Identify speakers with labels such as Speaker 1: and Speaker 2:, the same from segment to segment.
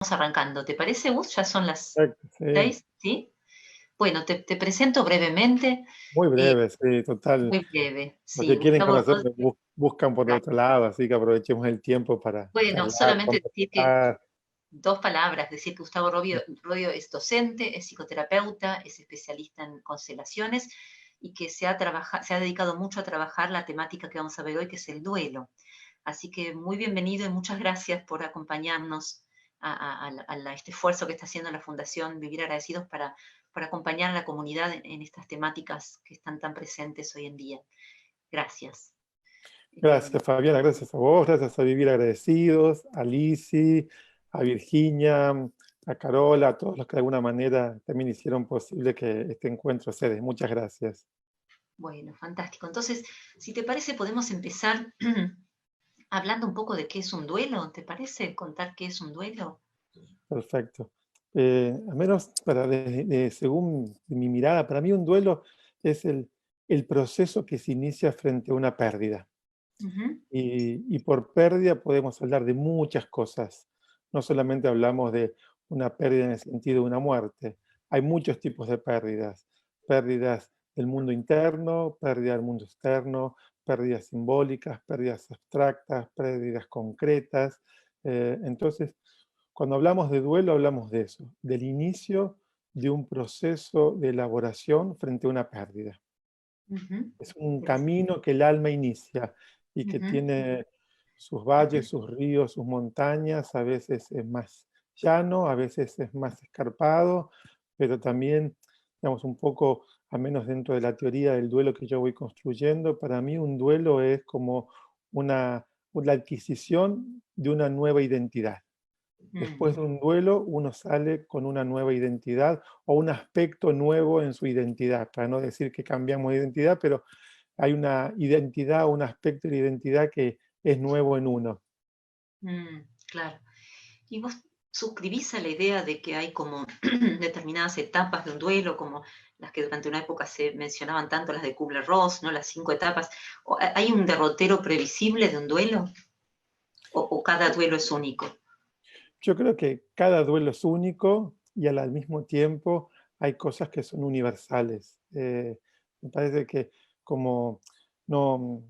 Speaker 1: Arrancando, ¿te parece, Gus? Ya son las
Speaker 2: Perfecto, sí.
Speaker 1: 6, ¿sí? Bueno, te presento brevemente,
Speaker 2: Muy
Speaker 1: eh,
Speaker 2: breve, sí, total.
Speaker 1: muy breve.
Speaker 2: Los
Speaker 1: Sí,
Speaker 2: que quieren
Speaker 1: Gustavo
Speaker 2: conocer
Speaker 1: Rodio.
Speaker 2: buscan por
Speaker 1: Claro.
Speaker 2: otro lado, así que aprovechemos el tiempo para
Speaker 1: Bueno,
Speaker 2: charlar,
Speaker 1: solamente decir que
Speaker 2: conversar.
Speaker 1: 2 palabras, decir que Gustavo Rodio es docente, es psicoterapeuta, es especialista en constelaciones y que se ha dedicado mucho a trabajar la temática que vamos a ver hoy, que es el duelo. Así que muy bienvenido y muchas gracias por acompañarnos a este esfuerzo que está haciendo la Fundación Vivir Agradecidos para acompañar a la comunidad en estas temáticas que están tan presentes hoy en día. Gracias. Eh,
Speaker 2: Gracias, Fabiana, gracias a vos, gracias a Vivir Agradecidos, a Lisi, a Virginia, a Carola, a todos los que de alguna manera también hicieron posible que este encuentro se dé. Muchas gracias.
Speaker 1: bueno, fantástico. Entonces, si te parece, podemos empezar hablando un poco de qué es un duelo. ¿Te parece contar qué es un duelo?
Speaker 2: Perfecto. Al menos según mi mirada, para mí un duelo es el proceso que se inicia frente a una pérdida.
Speaker 1: Ujú,
Speaker 2: Y por pérdida podemos hablar de muchas cosas. No solamente hablamos de una pérdida en el sentido de una muerte. Hay muchos tipos de pérdidas. Pérdidas del mundo interno, pérdida del mundo externo, pérdidas simbólicas, pérdidas abstractas, pérdidas concretas. Entonces, cuando hablamos de duelo, hablamos de eso, del inicio de un proceso de elaboración frente a una pérdida.
Speaker 1: ujú.
Speaker 2: Es un
Speaker 1: Interesante.
Speaker 2: camino que el alma inicia y que
Speaker 1: Ujú,
Speaker 2: tiene sus valles, sus ríos, sus montañas, a veces es más llano, a veces es más escarpado, pero también, digamos, un poco, al menos dentro de la teoría del duelo que yo voy construyendo, para mí un duelo es como la adquisición de una nueva identidad.
Speaker 1: mm.
Speaker 2: Después de un duelo, uno sale con una nueva identidad o un aspecto nuevo en su identidad, para no decir que cambiamos de identidad, pero hay una identidad, un aspecto de la identidad que es nuevo en uno.
Speaker 1: Claro. ¿Y vos suscribís a la idea de que hay como determinadas etapas de un duelo, como las que durante una época se mencionaban tanto, las de Kubler-Ross, ¿no? Las 5 etapas? ¿Hay un derrotero previsible de un duelo? ¿O cada duelo es único?
Speaker 2: Yo creo que cada duelo es único y al mismo tiempo hay cosas que son universales. Me parece que como no,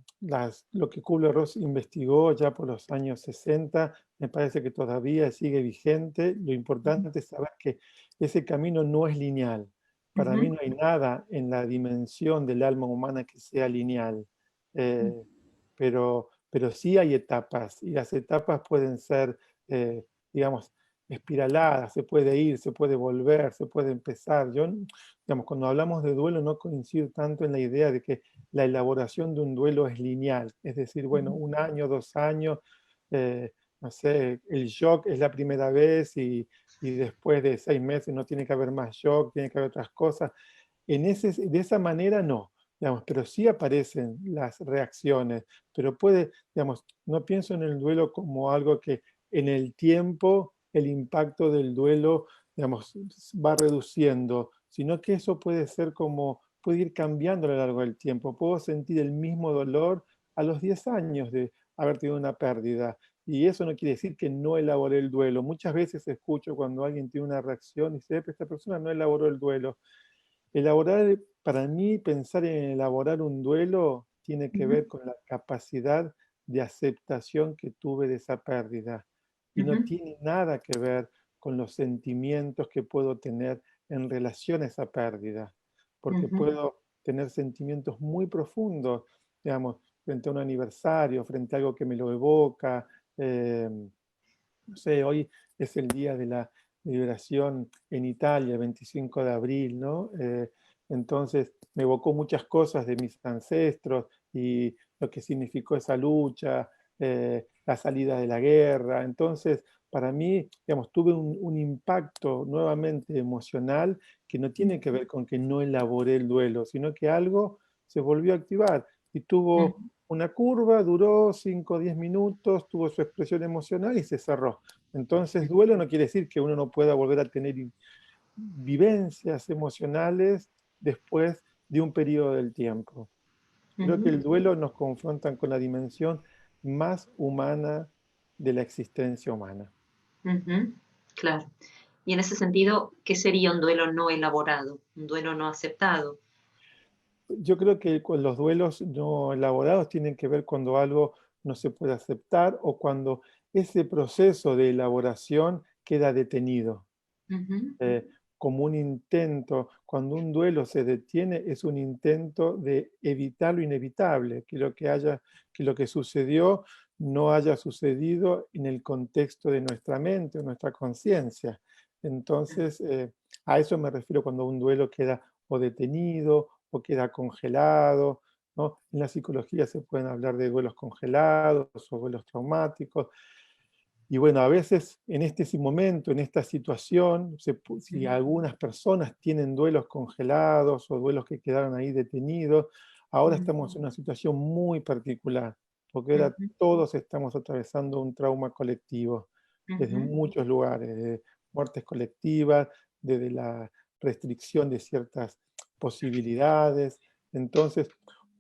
Speaker 2: lo que Kubler-Ross investigó ya por los años 60, me parece que todavía sigue vigente. Lo
Speaker 1: Ujú,
Speaker 2: importante es saber que ese camino no es lineal. Para mí
Speaker 1: ujú,
Speaker 2: no hay nada en la dimensión del alma humana que sea lineal. Eh, pero sí hay etapas y las etapas pueden ser digamos, espiralada, se puede ir, se puede volver, se puede empezar. Digamos, cuando hablamos de duelo no coincido tanto en la idea de que la elaboración de un duelo es lineal, es decir, bueno,
Speaker 1: ujú,
Speaker 2: un año, 2 años, no sé, el shock es la primera vez y después de 6 meses no tiene que haber más shock, tiene que haber otras cosas. De esa manera no, digamos, pero sí aparecen las reacciones, pero digamos, no pienso en el duelo como algo que en el tiempo el impacto del duelo, digamos, va reduciendo, sino que eso puede ir cambiando a lo largo del tiempo. Puedo sentir el mismo dolor a los 10 años de haber tenido una pérdida. Y eso no quiere decir que no elaboré el duelo. Muchas veces escucho cuando alguien tiene una reacción y dice, esta persona no elaboró el duelo". Para mí, pensar en elaborar un duelo tiene que ver
Speaker 1: ujú,
Speaker 2: con la capacidad de aceptación que tuve de esa pérdida y no
Speaker 1: ujú,
Speaker 2: tiene nada que ver con los sentimientos que puedo tener en relación a esa pérdida, porque
Speaker 1: ujú,
Speaker 2: puedo tener sentimientos muy profundos, digamos, frente a un aniversario, frente a algo que me lo evoca. eh, no sé, hoy es el día de la liberación en Italia, el 25 de abril, ¿no? Entonces me evocó muchas cosas de mis ancestros y lo que significó esa lucha, la salida de la guerra. Entonces, para mí, digamos, tuve un impacto nuevamente emocional que no tiene que ver con que no elaboré el duelo, sino que algo se volvió a activar y tuvo
Speaker 1: ujú.
Speaker 2: una curva, duró 5 o 10 minutos, tuvo su expresión emocional y se cerró. Entonces, duelo no quiere decir que uno no pueda volver a tener vivencias emocionales después de un periodo del tiempo. Creo que
Speaker 1: Ujú,
Speaker 2: el duelo nos confronta con la dimensión más humana de la existencia humana.
Speaker 1: ujú. claro. Y en ese sentido, ¿qué sería un duelo no elaborado? Un duelo no aceptado.
Speaker 2: Yo creo que con los duelos no elaborados tienen que ver cuando algo no se puede aceptar o cuando ese proceso de elaboración queda detenido.
Speaker 1: Ujú,
Speaker 2: eh, Como un intento, cuando un duelo se detiene, es un intento de evitar lo inevitable, que lo que sucedió no haya sucedido en el contexto de nuestra mente o nuestra conciencia. Entonces, a eso me refiero cuando un duelo queda o detenido o queda congelado, ¿no? En la psicología se pueden hablar de duelos congelados o duelos traumáticos. Y bueno, a veces en este momento, en esta situación, si
Speaker 1: ujú,
Speaker 2: algunas personas tienen duelos congelados o duelos que quedaron ahí detenidos, ahora
Speaker 1: ujú,
Speaker 2: estamos en una situación muy particular, porque ahora
Speaker 1: ujú,
Speaker 2: todos estamos atravesando un trauma colectivo, desde
Speaker 1: ujú,
Speaker 2: muchos lugares, desde muertes colectivas, desde la restricción de ciertas posibilidades. Entonces,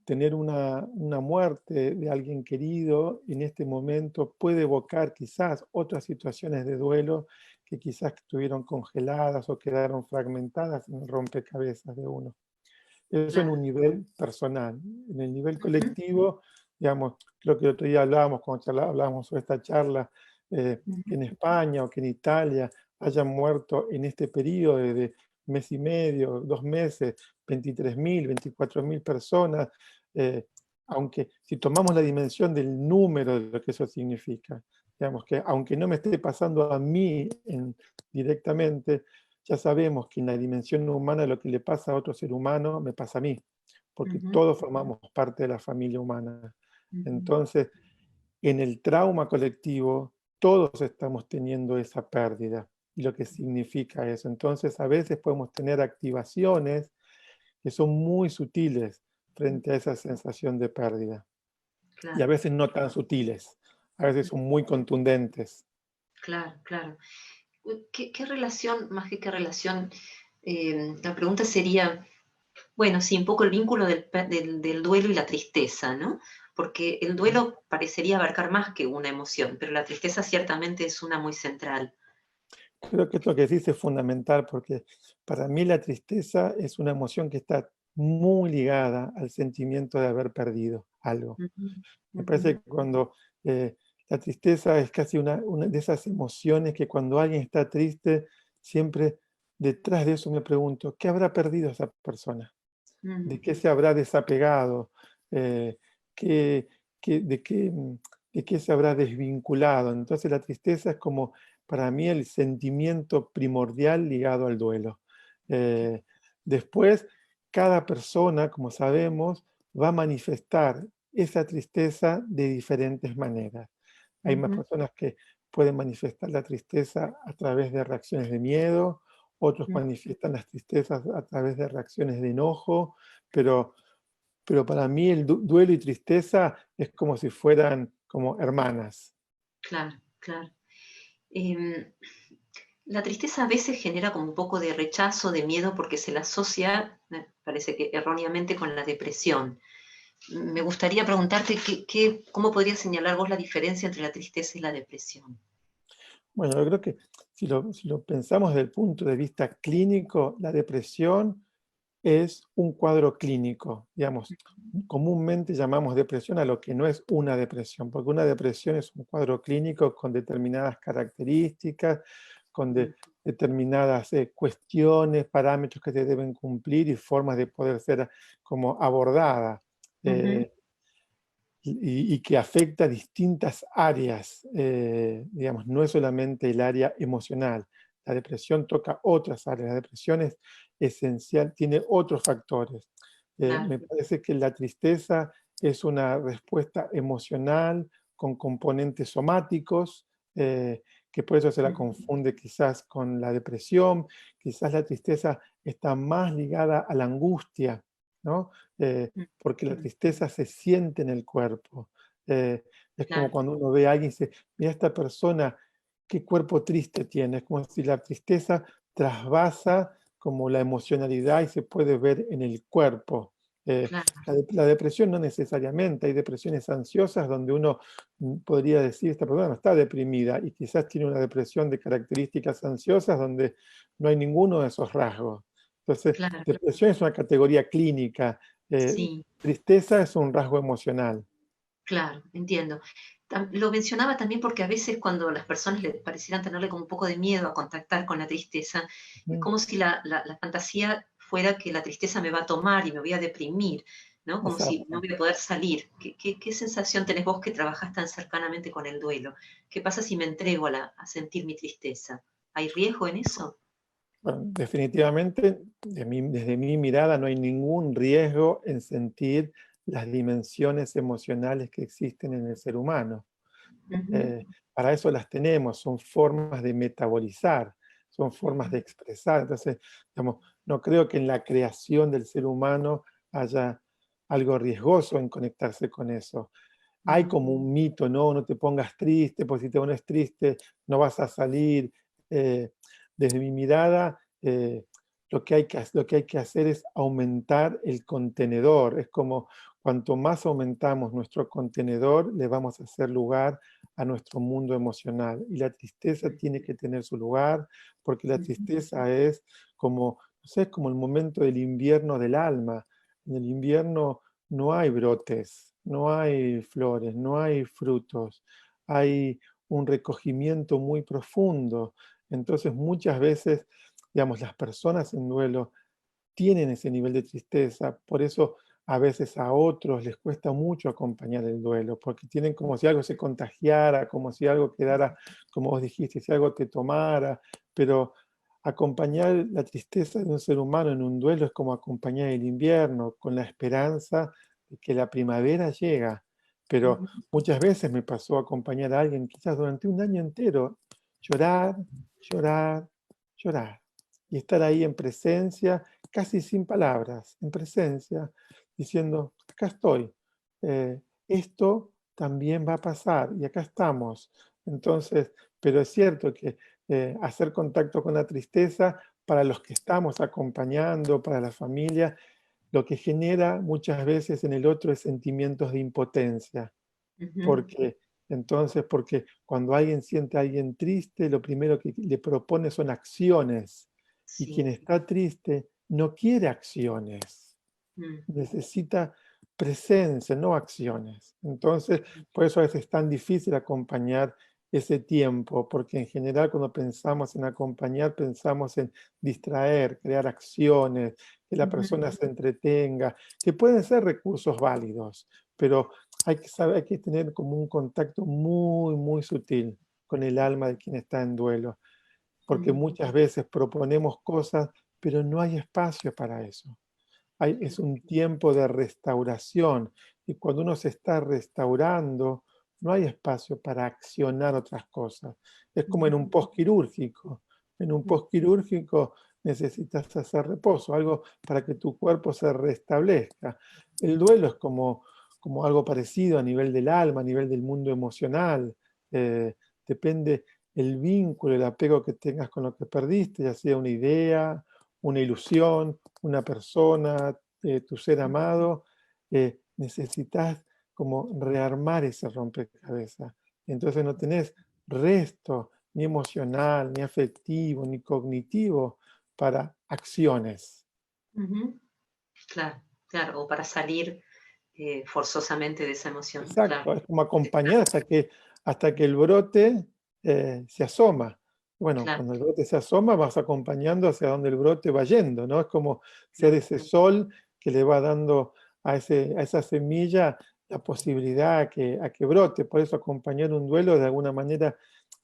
Speaker 2: tener una muerte de alguien querido en este momento puede evocar quizás otras situaciones de duelo que quizás estuvieron congeladas o quedaron fragmentadas en el rompecabezas de uno. Eso en
Speaker 1: claro.
Speaker 2: un nivel personal. En el nivel
Speaker 1: Ujú,
Speaker 2: colectivo, digamos, creo que el otro día hablábamos, cuando hablábamos sobre esta charla, que
Speaker 1: ujú,
Speaker 2: en España o que en Italia hayan muerto en este periodo de mes y medio, 2 meses, 23.000, 24.000 personas, eh, aunque si tomamos la dimensión del número de lo que eso significa, digamos que aunque no me esté pasando a mí directamente, ya sabemos que en la dimensión humana lo que le pasa a otro ser humano me pasa a mí, porque
Speaker 1: ujú,
Speaker 2: todos formamos parte de la familia humana.
Speaker 1: ujú.
Speaker 2: Entonces, en el trauma colectivo, todos estamos teniendo esa pérdida y lo que significa eso. Entonces, a veces podemos tener activaciones que son muy sutiles frente a esa sensación de pérdida y a
Speaker 1: Claro,
Speaker 2: veces no tan sutiles, a veces son muy contundentes.
Speaker 1: claro, claro. ¿Qué relación, más que qué relación, la pregunta sería, bueno, sí, un poco el vínculo del duelo y la tristeza, ¿no? Porque el duelo parecería abarcar más que una emoción, pero la tristeza ciertamente es una muy central.
Speaker 2: Creo que esto que decís es fundamental porque para mí la tristeza es una emoción que está muy ligada al sentimiento de haber perdido algo.
Speaker 1: Ujú,
Speaker 2: Me
Speaker 1: ujú,
Speaker 2: parece que cuando la tristeza es casi una de esas emociones que cuando alguien está triste, siempre detrás de eso me pregunto, ¿qué habrá perdido esa persona? ¿De
Speaker 1: mm,
Speaker 2: qué se habrá desapegado? Eh, ¿qué, de qué, de qué se habrá desvinculado? Entonces la tristeza es como para mí el sentimiento primordial ligado al duelo. Eh, Después, cada persona, como sabemos, va a manifestar esa tristeza de diferentes maneras. Hay más
Speaker 1: ujú,
Speaker 2: personas que pueden manifestar la tristeza a través de reacciones de miedo, otros
Speaker 1: mm.
Speaker 2: manifiestan las tristezas a través de reacciones de enojo, pero, pero para mí el duelo y tristeza es como si fueran como hermanas.
Speaker 1: Claro, claro. Em, la tristeza a veces genera como un poco de rechazo, de miedo, porque se la asocia, me parece que erróneamente, con la depresión. Me gustaría preguntarte cómo podrías señalar vos la diferencia entre la tristeza y la depresión.
Speaker 2: Bueno, yo creo que si lo pensamos desde el punto de vista clínico, la depresión es un cuadro clínico, digamos. Comúnmente llamamos depresión a lo que no es una depresión, porque una depresión es un cuadro clínico con determinadas características, con
Speaker 1: Mm,
Speaker 2: determinadas cuestiones, parámetros que se deben cumplir y formas de poder ser como abordada.
Speaker 1: ujú,
Speaker 2: eh, y que afecta distintas áreas, digamos, no es solamente el área emocional. La depresión toca otras áreas. La depresión es esencial, tiene otros factores.
Speaker 1: claro.
Speaker 2: Me parece que la tristeza es una respuesta emocional con componentes somáticos, que por eso se la
Speaker 1: Ujú,
Speaker 2: confunde quizás con la depresión. Quizás la tristeza está más ligada a la angustia, ¿no? Porque la
Speaker 1: mm,
Speaker 2: tristeza se siente en el cuerpo. Es como
Speaker 1: claro.
Speaker 2: cuando uno ve a alguien y dice, mira esta persona, qué cuerpo triste tiene. Es como si la tristeza trasvasa como la emocionalidad y se puede ver en el cuerpo.
Speaker 1: claro,
Speaker 2: La depresión no necesariamente, hay depresiones ansiosas donde uno podría decir, esta persona no está deprimida y quizás tiene una depresión de características ansiosas donde no hay ninguno de esos rasgos. Entonces,
Speaker 1: claro,
Speaker 2: depresión es una categoría clínica,
Speaker 1: sí.
Speaker 2: tristeza es un rasgo emocional.
Speaker 1: Claro, entiendo. Lo mencionaba también porque a veces cuando las personas le parecieran tenerle como un poco de miedo a contactar con la tristeza, es
Speaker 2: Mm,
Speaker 1: como si la fantasía fuera que la tristeza me va a tomar y me voy a deprimir, ¿no? Como si no
Speaker 2: exacto.
Speaker 1: voy a poder salir. ¿Qué sensación tenés vos que trabajás tan cercanamente con el duelo? ¿Qué pasa si me entrego a sentir mi tristeza? ¿Hay riesgo en eso?
Speaker 2: Bueno, definitivamente, desde mi mirada, no hay ningún riesgo en sentir las dimensiones emocionales que existen en el ser humano.
Speaker 1: Ujú,
Speaker 2: Para eso las tenemos, son formas de metabolizar, son formas de
Speaker 1: ujú,
Speaker 2: expresar. Entonces, digamos, no creo que en la creación del ser humano haya algo riesgoso en conectarse con eso. Hay
Speaker 1: ujú,
Speaker 2: como un mito, ¿no? No te pongas triste, porque si te pones triste no vas a salir. Eh, Desde mi mirada, lo que hay que hacer es aumentar el contenedor. Es como cuanto más aumentamos nuestro contenedor, le vamos a hacer lugar a nuestro mundo emocional. Y la tristeza tiene que tener su lugar, porque la
Speaker 1: ujú,
Speaker 2: tristeza es como, no sé, es como el momento del invierno del alma. En el invierno no hay brotes, no hay flores, no hay frutos, hay un recogimiento muy profundo. Entonces muchas veces, digamos, las personas en duelo tienen ese nivel de tristeza, por eso a veces a otros les cuesta mucho acompañar el duelo, porque tienen como si algo se contagiara, como si algo quedara, como vos dijiste, si algo te tomara, pero acompañar la tristeza de un ser humano en un duelo es como acompañar el invierno, con la esperanza de que la primavera llega. Pero
Speaker 1: ujú,
Speaker 2: muchas veces me pasó acompañar a alguien, quizás durante un año entero, llorar, llorar, llorar, y estar ahí en presencia casi sin palabras, en presencia, diciendo, acá estoy, esto también va a pasar y acá estamos. Entonces, pero es cierto que hacer contacto con la tristeza para los que estamos acompañando, para la familia, lo que genera muchas veces en el otro es sentimientos de impotencia,
Speaker 1: ujú.
Speaker 2: porque cuando alguien siente a alguien triste, lo primero que le propone son acciones. Y quien
Speaker 1: Sí.
Speaker 2: está triste no quiere acciones,
Speaker 1: Mm,
Speaker 2: necesita presencia, no acciones. Entonces, por eso a veces es tan difícil acompañar ese tiempo, porque en general cuando pensamos en acompañar, pensamos en distraer, crear acciones, que la
Speaker 1: ujú.
Speaker 2: persona se entretenga, que pueden ser recursos válidos, pero hay que saber, hay que tener como un contacto muy, muy sutil con el alma de quien está en duelo, porque
Speaker 1: Ujú,
Speaker 2: muchas veces proponemos cosas, pero no hay espacio para eso. Es un tiempo de restauración y cuando uno se está restaurando, no hay espacio para accionar otras cosas. Es como en un
Speaker 1: ujú,
Speaker 2: postquirúrgico. En un
Speaker 1: ujú,
Speaker 2: postquirúrgico necesitas hacer reposo, algo para que tu cuerpo se restablezca. El duelo es como algo parecido a nivel del alma, a nivel del mundo emocional. Eh, Depende el vínculo, el apego que tengas con lo que perdiste, ya sea una idea, una ilusión, una persona, tu ser amado, necesitas como rearmar ese rompecabezas. Entonces no tenés resto ni emocional, ni afectivo, ni cognitivo para acciones.
Speaker 1: ujú. Claro, claro, o para salir forzosamente de esa emoción, claro.
Speaker 2: Exacto, es como acompañar hasta que el brote se asoma. Bueno,
Speaker 1: Claro.
Speaker 2: cuando el brote se asoma, vas acompañando hacia donde el brote va yendo, ¿no? Es como ser ese
Speaker 1: Ujú,
Speaker 2: sol que le va dando a esa semilla la posibilidad a que brote. Por eso acompañar un duelo de alguna manera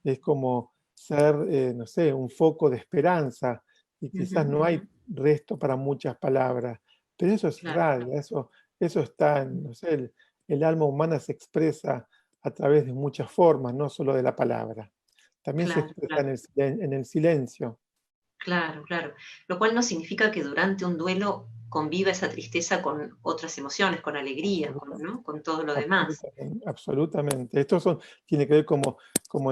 Speaker 2: es como ser, no sé, un foco de esperanza. Y quizás
Speaker 1: ujú,
Speaker 2: no hay resto para muchas palabras, pero eso es
Speaker 1: claro,
Speaker 2: irradia, eso está en, no sé, el alma humana se expresa a través de muchas formas, no solo de la palabra. También se
Speaker 1: claro,
Speaker 2: expresa
Speaker 1: claro,
Speaker 2: en el silencio.
Speaker 1: claro, claro. Lo cual no significa que durante un duelo conviva esa tristeza con otras emociones, con alegría, con,
Speaker 2: Absoluta-
Speaker 1: ¿no? Con todo lo demás.
Speaker 2: Absolutamente, absolutamente. Tiene que ver como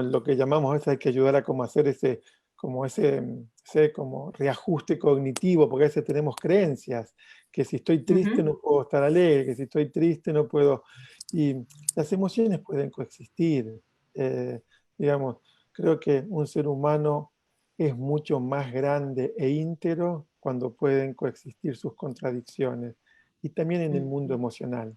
Speaker 2: lo que llamamos a veces hay que ayudar a como hacer como ese como reajuste cognitivo, porque a veces tenemos creencias, que si estoy triste
Speaker 1: Ujú,
Speaker 2: no puedo estar alegre, que si estoy triste no puedo... Y las emociones pueden coexistir. eh, digamos, creo que un ser humano es mucho más grande e íntegro cuando pueden coexistir sus contradicciones. Y también en el mundo
Speaker 1: ujú,
Speaker 2: emocional.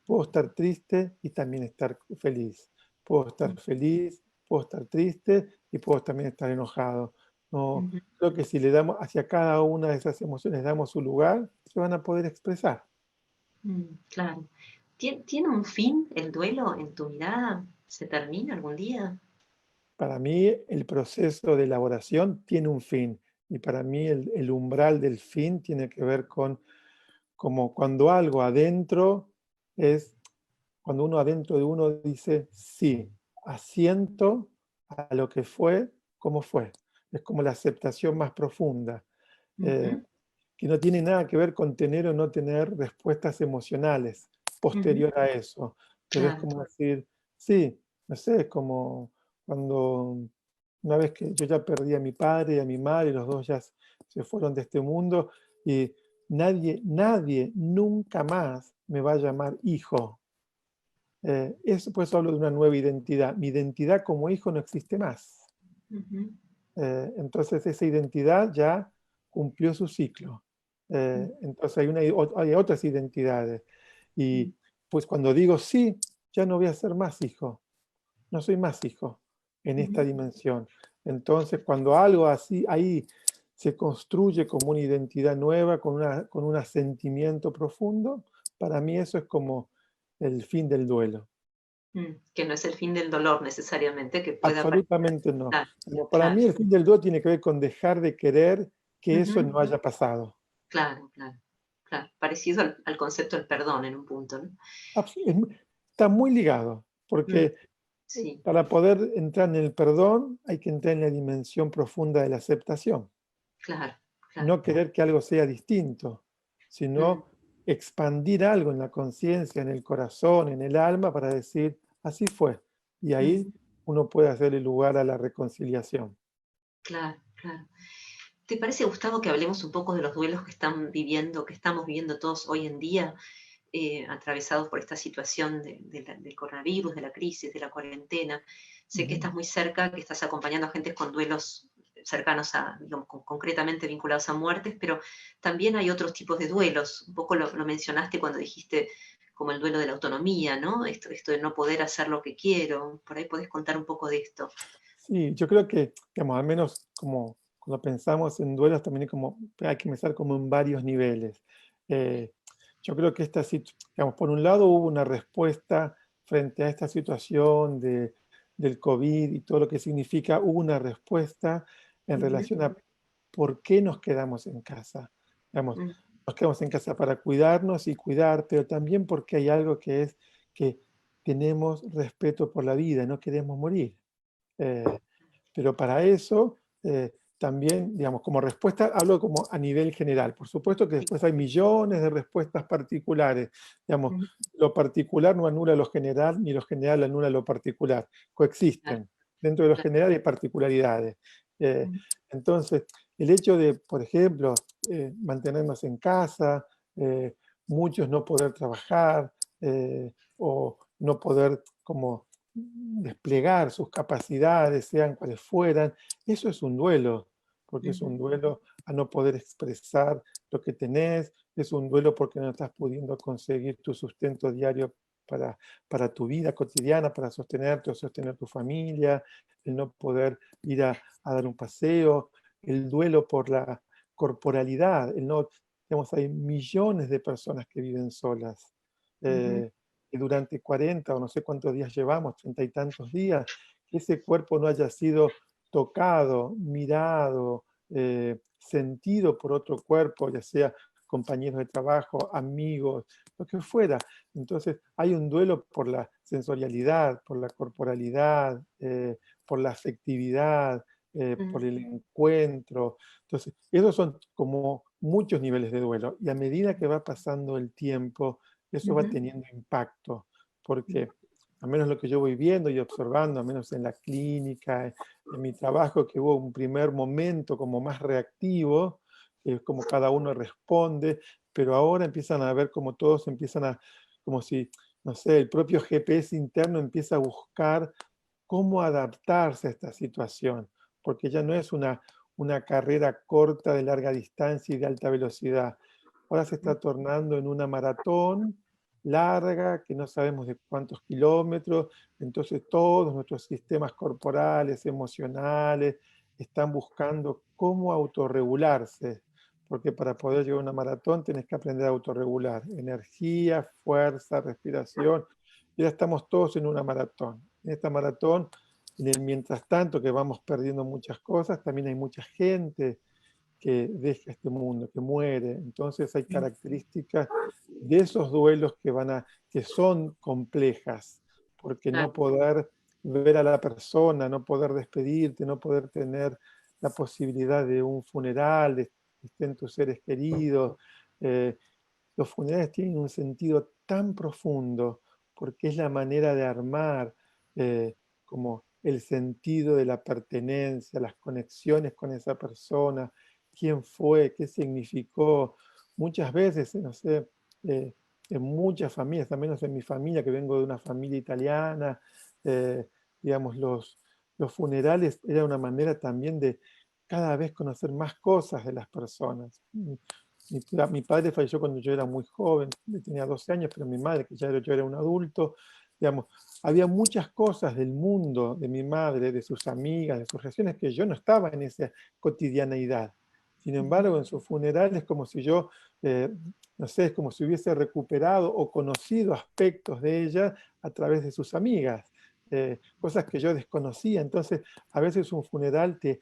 Speaker 2: Puedo estar triste y también estar feliz. Puedo estar feliz, puedo estar triste y puedo también estar enojado. No,
Speaker 1: ujú,
Speaker 2: creo que si le damos hacia cada una de esas emociones, damos su lugar, se van a poder expresar.
Speaker 1: claro. ¿Tiene un fin el duelo en tu mirada? ¿Se termina algún día?
Speaker 2: Para mí el proceso de elaboración tiene un fin y para mí el umbral del fin tiene que ver con como cuando algo adentro es, cuando uno adentro de uno dice, sí, asiento a lo que fue, como fue. Es como la aceptación más profunda, eh,
Speaker 1: Ujú,
Speaker 2: que no tiene nada que ver con tener o no tener respuestas emocionales
Speaker 1: ujú,
Speaker 2: posterior a eso, pero es
Speaker 1: claro.
Speaker 2: como decir, sí, no sé, es como cuando una vez que yo ya perdí a mi padre y a mi madre, los dos ya se fueron de este mundo y nadie nunca más me va a llamar hijo. Eso, por eso hablo de una nueva identidad. Mi identidad como hijo no existe más.
Speaker 1: Ujú,
Speaker 2: Entonces esa identidad ya cumplió su ciclo.
Speaker 1: mm,
Speaker 2: Entonces hay otras identidades.
Speaker 1: mm,
Speaker 2: Y pues cuando digo sí, ya no voy a ser más hijo. No soy más hijo en esta
Speaker 1: ujú,
Speaker 2: dimensión. Entonces cuando algo así ahí se construye como una identidad nueva, con un asentimiento profundo, para mí eso es como el fin del duelo.
Speaker 1: que no es el fin del dolor necesariamente, que puede aparecer.
Speaker 2: Absolutamente no.
Speaker 1: Claro,
Speaker 2: Como para
Speaker 1: claro.
Speaker 2: mí el fin del duelo tiene que ver con dejar de querer que eso
Speaker 1: Ujú,
Speaker 2: no haya pasado.
Speaker 1: claro, claro, claro. Parecido al concepto del perdón en un punto, ¿no?
Speaker 2: Está muy ligado,
Speaker 1: Mm,
Speaker 2: porque
Speaker 1: sí,
Speaker 2: para poder entrar en el perdón hay que entrar en la dimensión profunda de la aceptación.
Speaker 1: claro, claro.
Speaker 2: No querer que algo sea distinto,
Speaker 1: Mm,
Speaker 2: sino expandir algo en la conciencia, en el corazón, en el alma, para decir, así fue. Y ahí
Speaker 1: ujú,
Speaker 2: uno puede hacerle lugar a la reconciliación.
Speaker 1: claro, claro. ¿Te parece, Gustavo, que hablemos un poco de los duelos que están viviendo, que estamos viviendo todos hoy en día, atravesados por esta situación del coronavirus, de la crisis, de la cuarentena? Sé que
Speaker 2: Ujú.
Speaker 1: estás muy cerca, que estás acompañando a gente con duelos cercanos a, digamos, concretamente vinculados a muertes, pero también hay otros tipos de duelos. Un poco lo mencionaste cuando dijiste como el duelo de la autonomía, ¿no? Esto de no poder hacer lo que quiero. Por ahí podés contar un poco de esto.
Speaker 2: Sí, yo creo que, digamos, al menos como cuando pensamos en duelos, también hay que pensar como en varios niveles. Eh, yo creo que digamos, por un lado hubo una respuesta frente a esta situación del COVID y todo lo que significa, hubo una respuesta en
Speaker 1: Ujú,
Speaker 2: relación a por qué nos quedamos en casa. Digamos,
Speaker 1: mm,
Speaker 2: nos quedamos en casa para cuidarnos y cuidar, pero también porque hay algo que es que tenemos respeto por la vida, no queremos morir. Eh, pero para eso, también, digamos, como respuesta, hablo como a nivel general. Por supuesto que
Speaker 1: sí,
Speaker 2: después hay millones de respuestas particulares. Digamos,
Speaker 1: ujú,
Speaker 2: lo particular no anula lo general, ni lo general anula lo particular.
Speaker 1: claro,
Speaker 2: Coexisten. Dentro de lo
Speaker 1: claro,
Speaker 2: general hay particularidades. Eh,
Speaker 1: ujú,
Speaker 2: entonces, el hecho de, por ejemplo, mantenernos en casa, muchos no poder trabajar, o no poder como desplegar sus capacidades, sean cuales fueran, eso es un duelo, porque es
Speaker 1: ujú,
Speaker 2: un duelo a no poder expresar lo que tenés, es un duelo porque no estás pudiendo conseguir tu sustento diario para tu vida cotidiana, para sostenerte o sostener tu familia, el no poder ir a dar un paseo, el duelo por la corporalidad, el no, digamos, hay millones de personas que viven solas.
Speaker 1: ujú,
Speaker 2: eh, que durante 40 o no sé cuántos días llevamos, 30 y tantos días, que ese cuerpo no haya sido tocado, mirado, sentido por otro cuerpo, ya sea compañeros de trabajo, amigos, lo que fuera. Entonces hay un duelo por la sensorialidad, por la corporalidad, por la afectividad, por
Speaker 1: ujú,
Speaker 2: el encuentro. Entonces, esos son como muchos niveles de duelo. Y a medida que va pasando el tiempo, eso va
Speaker 1: ujú,
Speaker 2: teniendo impacto, porque al menos lo que yo voy viendo y observando, al menos en la clínica, en mi trabajo, que hubo un primer momento como más reactivo, que es como cada uno responde, pero ahora empiezan a ver como todos empiezan a, como si, no sé, el propio GPS interno empieza a buscar cómo adaptarse a esta situación, porque ya no es una carrera corta de larga distancia y de alta velocidad. Ahora se está tornando en una maratón larga, que no sabemos de cuántos kilómetros, entonces todos nuestros sistemas corporales, emocionales, están buscando cómo autorregularse, porque para poder llevar una maratón tenés que aprender a autorregular energía, fuerza, respiración. Ya estamos todos en una maratón. En esta maratón, en el mientras tanto que vamos perdiendo muchas cosas, también hay mucha gente que deja este mundo, que muere. Entonces hay características de esos duelos que son complejas, porque no
Speaker 1: Claro.
Speaker 2: poder ver a la persona, no poder despedirte, no poder tener la posibilidad de un funeral, de que estén tus seres queridos. eh, los funerales tienen un sentido tan profundo porque es la manera de armar como el sentido de la pertenencia, las conexiones con esa persona, quién fue, qué significó. Muchas veces, no sé, eh, en muchas familias, al menos en mi familia, que vengo de una familia italiana, eh, digamos, los funerales era una manera también de cada vez conocer más cosas de las personas. Mi padre falleció cuando yo era muy joven, tenía 12 años, pero mi madre, que yo era un adulto, digamos, había muchas cosas del mundo de mi madre, de sus amigas, de sus relaciones, que yo no estaba en esa cotidianeidad. Sin embargo, en su funeral es como si yo, no sé, es como si hubiese recuperado o conocido aspectos de ella a través de sus amigas, cosas que yo desconocía. Entonces, a veces un funeral te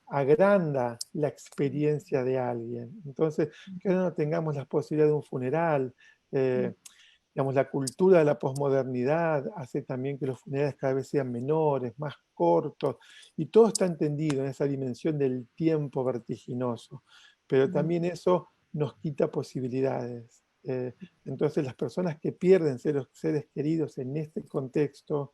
Speaker 2: agranda la experiencia de alguien. Entonces, que ahora no tengamos la posibilidad de un funeral, digamos, la cultura de la posmodernidad hace también que los funerales cada vez sean menores, más cortos, y todo está entendido en esa dimensión del tiempo vertiginoso, pero también eso nos quita posibilidades. Entonces, las personas que pierden seres queridos en este contexto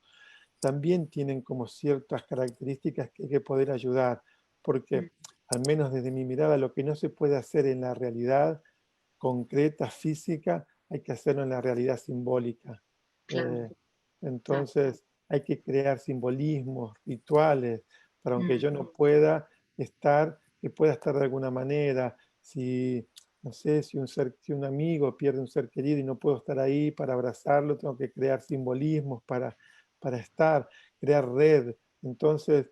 Speaker 2: también tienen como ciertas características que hay que poder ayudar, porque al menos desde mi mirada, lo que no se puede hacer en la realidad concreta, física, hay que hacerlo en la realidad simbólica.
Speaker 1: Claro,
Speaker 2: Eh,
Speaker 1: claro.
Speaker 2: entonces hay que crear simbolismos, rituales, para aunque
Speaker 1: Mm,
Speaker 2: yo no pueda estar, que pueda estar de alguna manera. Si, no sé, si un amigo pierde un ser querido y no puedo estar ahí para abrazarlo, tengo que crear simbolismos para estar, crear red. Entonces,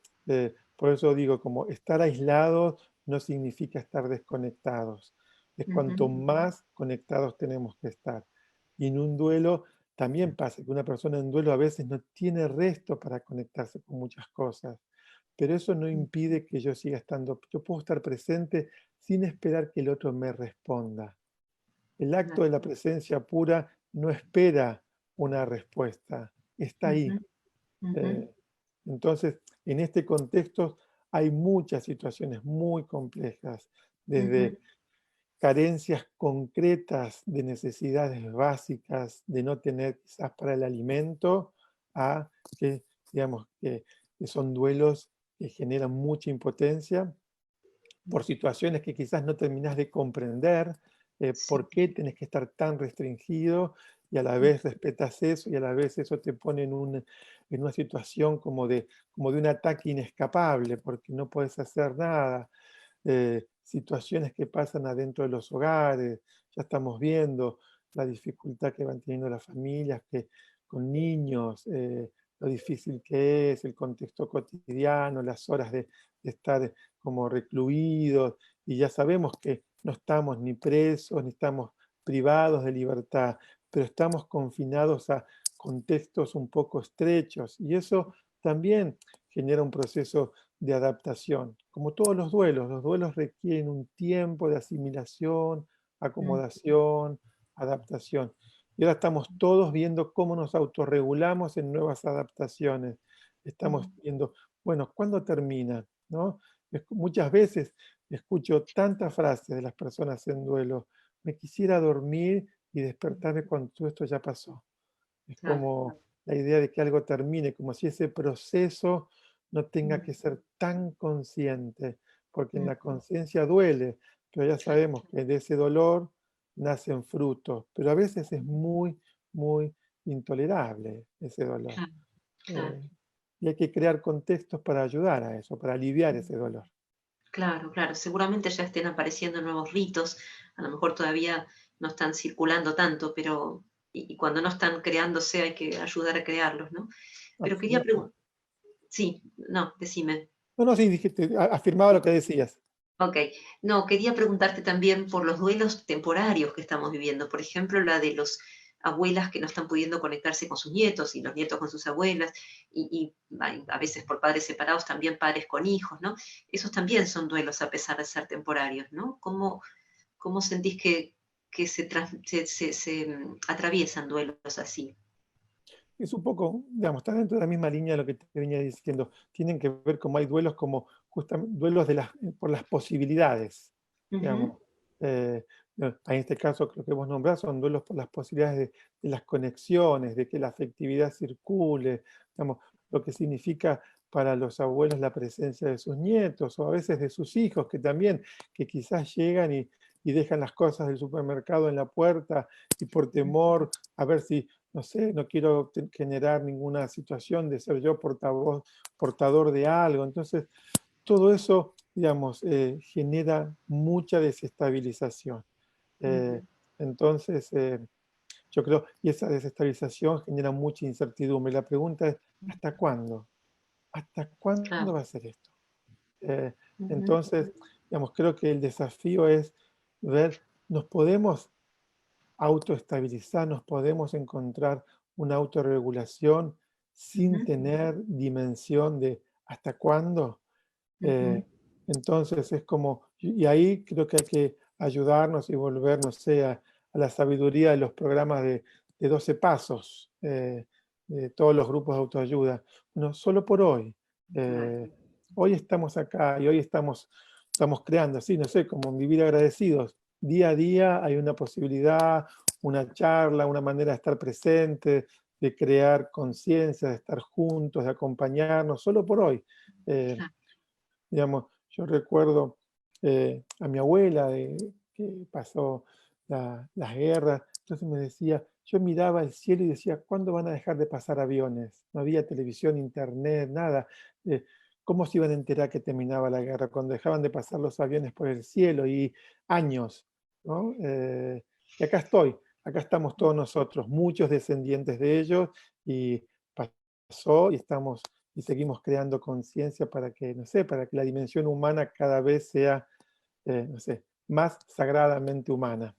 Speaker 2: por eso digo, como estar aislados no significa estar desconectados. Es cuanto
Speaker 1: ujú,
Speaker 2: más conectados tenemos que estar. Y en un duelo también pasa que una persona en duelo a veces no tiene resto para conectarse con muchas cosas, pero eso no impide que yo siga estando, yo puedo estar presente sin esperar que el otro me responda. El acto
Speaker 1: claro,
Speaker 2: de la presencia pura no espera una respuesta, está
Speaker 1: ujú,
Speaker 2: ahí.
Speaker 1: ujú,
Speaker 2: Eh, entonces, en este contexto hay muchas situaciones muy complejas,
Speaker 1: ujú,
Speaker 2: desde carencias concretas de necesidades básicas de no tener quizás para el alimento, a que, digamos, que son duelos que generan mucha impotencia por situaciones que quizás no terminás de comprender,
Speaker 1: sí,
Speaker 2: por qué tenés que estar tan restringido y a la
Speaker 1: mm,
Speaker 2: vez respetas eso y a la vez eso te pone en una situación como de un ataque inescapable porque no puedes hacer nada. Situaciones que pasan adentro de los hogares, ya estamos viendo la dificultad que van teniendo las familias que, con niños, lo difícil que es el contexto cotidiano, las horas de estar como recluidos, y ya sabemos que no estamos ni presos, ni estamos privados de libertad, pero estamos confinados a contextos un poco estrechos, y eso también genera un proceso de adaptación. Como todos los duelos requieren un tiempo de asimilación,
Speaker 1: mm,
Speaker 2: acomodación, adaptación. Y ahora estamos todos viendo cómo nos autorregulamos en nuevas adaptaciones. Estamos
Speaker 1: mm,
Speaker 2: viendo, bueno, ¿cuándo termina? ¿No? Muchas veces escucho tantas frases de las personas en duelo, me quisiera dormir y despertarme cuando todo esto ya pasó. Es
Speaker 1: claro,
Speaker 2: como la idea de que algo termine, como si ese proceso no tenga
Speaker 1: mm,
Speaker 2: que ser tan consciente, porque en
Speaker 1: mm,
Speaker 2: la conciencia duele, pero ya
Speaker 1: claro,
Speaker 2: sabemos que de ese dolor nacen frutos, pero a veces es muy, muy intolerable ese dolor.
Speaker 1: claro, claro.
Speaker 2: Eh, y hay que crear contextos para ayudar a eso, para aliviar ese dolor.
Speaker 1: Claro, claro. Seguramente ya estén apareciendo nuevos ritos, a lo mejor todavía no están circulando tanto, pero y cuando no están creándose hay que ayudar a crearlos, ¿no? Pero quería
Speaker 2: Absoluto.
Speaker 1: preguntar, sí, no, decime.
Speaker 2: No, no, sí, dijiste, afirmaba lo que decías.
Speaker 1: Ok, no, quería preguntarte también por los duelos temporarios que estamos viviendo. Por ejemplo, la de los abuelas que no están pudiendo conectarse con sus nietos y los nietos con sus abuelas, y hay a veces por padres separados, también padres con hijos, ¿no? Esos también son duelos a pesar de ser temporarios, ¿no? ¿Cómo sentís que atraviesan duelos así?
Speaker 2: Es un poco, digamos, está dentro de la misma línea de lo que te venía diciendo. Tienen que ver como hay duelos como justamente duelos de por las posibilidades,
Speaker 1: Ujú,
Speaker 2: digamos. En este caso, creo que vos nombrás, son duelos por las posibilidades de las conexiones, de que la afectividad circule, digamos, lo que significa para los abuelos la presencia de sus nietos o a veces de sus hijos, que también, que quizás llegan y dejan las cosas del supermercado en la puerta y por temor a ver si no sé, no quiero generar ninguna situación de ser yo portador de algo. Entonces, todo eso, digamos, genera mucha desestabilización. Eh,
Speaker 1: ujú,
Speaker 2: entonces, yo creo, y esa desestabilización genera mucha incertidumbre. La pregunta es, ¿hasta cuándo? ¿Hasta cuándo
Speaker 1: claro,
Speaker 2: va a ser esto? Eh,
Speaker 1: ujú,
Speaker 2: entonces, digamos, creo que el desafío es ver, ¿nos podemos autoestabilizar, nos podemos encontrar una autorregulación sin
Speaker 1: ujú,
Speaker 2: tener dimensión de hasta cuándo?
Speaker 1: ujú,
Speaker 2: Eh, entonces es como, y ahí creo que hay que ayudarnos y volver, no sé, a la sabiduría de los programas de 12 pasos, de todos los grupos de autoayuda. Bueno, solo por hoy.
Speaker 1: claro,
Speaker 2: eh, Hoy estamos acá y hoy estamos creando, así, no sé, como vivir agradecidos. Día a día hay una posibilidad, una charla, una manera de estar presente, de crear conciencia, de estar juntos, de acompañarnos, solo por hoy. Eh,
Speaker 1: claro,
Speaker 2: Digamos, yo recuerdo a mi abuela que pasó las guerras, entonces me decía, yo miraba el cielo y decía, ¿cuándo van a dejar de pasar aviones? No había televisión, internet, nada. Eh, ¿Cómo se iban a enterar que terminaba la guerra? Cuando dejaban de pasar los aviones por el cielo y años, ¿no? Y acá estamos todos nosotros, muchos descendientes de ellos, y pasó y estamos y seguimos creando conciencia para que, no sé, para que la dimensión humana cada vez sea, no sé, más sagradamente humana.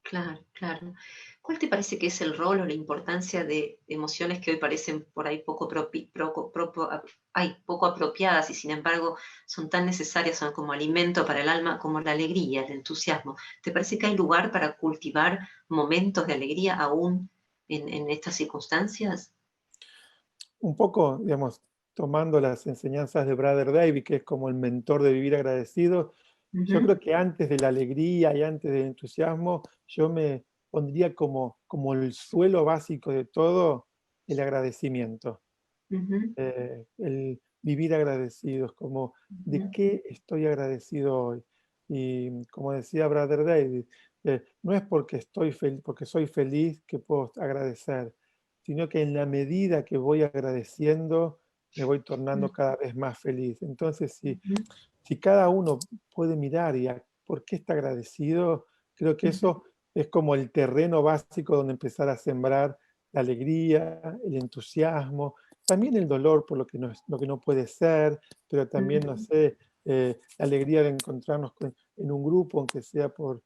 Speaker 1: claro, claro. ¿Cuál te parece que es el rol o la importancia de emociones que hoy parecen por ahí poco apropiadas y sin embargo son tan necesarias, son como alimento para el alma, como la alegría, el entusiasmo? ¿Te parece que hay lugar para cultivar momentos de alegría aún en estas circunstancias?
Speaker 2: Un poco, digamos, tomando las enseñanzas de Brother David, que es como el mentor de vivir agradecido, yo
Speaker 1: Ujú,
Speaker 2: creo que antes de la alegría y antes del entusiasmo, yo me pondría como el suelo básico de todo, el agradecimiento.
Speaker 1: ujú,
Speaker 2: El vivir agradecidos, como de
Speaker 1: ujú,
Speaker 2: qué estoy agradecido hoy. Y como decía Brother David, no es porque porque soy feliz que puedo agradecer, sino que en la medida que voy agradeciendo, me voy tornando cada vez más feliz. Entonces,
Speaker 1: ujú,
Speaker 2: si cada uno puede mirar por qué está agradecido, creo que
Speaker 1: ujú,
Speaker 2: eso es como el terreno básico donde empezar a sembrar la alegría, el entusiasmo, también el dolor por lo que no puede ser, pero también, no
Speaker 1: ujú,
Speaker 2: sé, la alegría de encontrarnos en un grupo, aunque sea por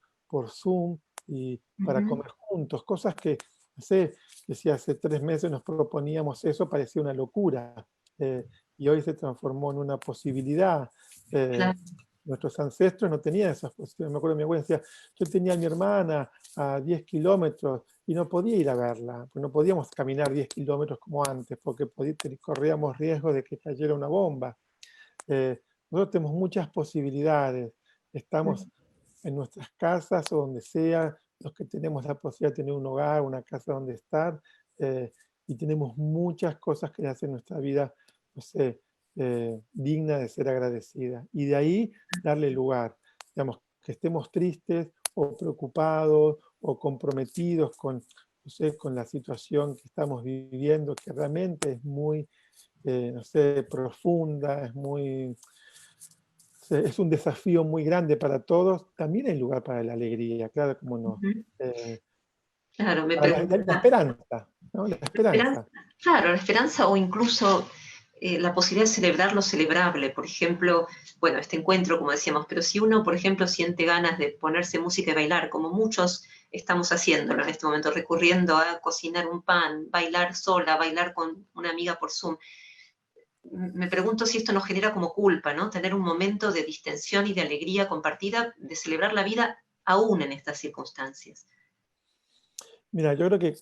Speaker 2: Zoom, y para
Speaker 1: ujú,
Speaker 2: comer juntos, cosas que, no sé, que si hace 3 meses nos proponíamos eso, parecía una locura, y hoy se transformó en una posibilidad. Eh,
Speaker 1: claro,
Speaker 2: Nuestros ancestros no tenían esas posibilidades. Me acuerdo, mi abuela decía, yo tenía a mi hermana a 10 kilómetros y no podía ir a verla, porque no podíamos caminar 10 kilómetros como antes, porque corríamos riesgo de que cayera una bomba. Nosotros tenemos muchas posibilidades,
Speaker 1: ujú,
Speaker 2: estamos en nuestras casas o donde sea, los que tenemos la posibilidad de tener un hogar, una casa donde estar, eh, y tenemos muchas cosas que hacen nuestra vida, no sé, digna de ser agradecida. Y de ahí darle lugar, digamos, que estemos tristes o preocupados o comprometidos con, no sé, con la situación que estamos viviendo, que realmente es muy, no sé, profunda, es muy, es un desafío muy grande para todos. También hay lugar para la alegría, claro, como no.
Speaker 1: Ujú.
Speaker 2: Eh,
Speaker 1: Claro, me
Speaker 2: para la
Speaker 1: preguntaba,
Speaker 2: esperanza, ¿no? La
Speaker 1: la esperanza,
Speaker 2: esperanza.
Speaker 1: claro, la esperanza o incluso la posibilidad de celebrar lo celebrable. Por ejemplo, bueno, este encuentro, como decíamos, pero si uno, por ejemplo, siente ganas de ponerse música y bailar, como muchos estamos haciéndolo en este momento, recurriendo a cocinar un pan, bailar sola, bailar con una amiga por Zoom, me pregunto si esto nos genera como culpa, ¿no? Tener un momento de distensión y de alegría compartida, de celebrar la vida aún en estas circunstancias.
Speaker 2: Mira, yo creo que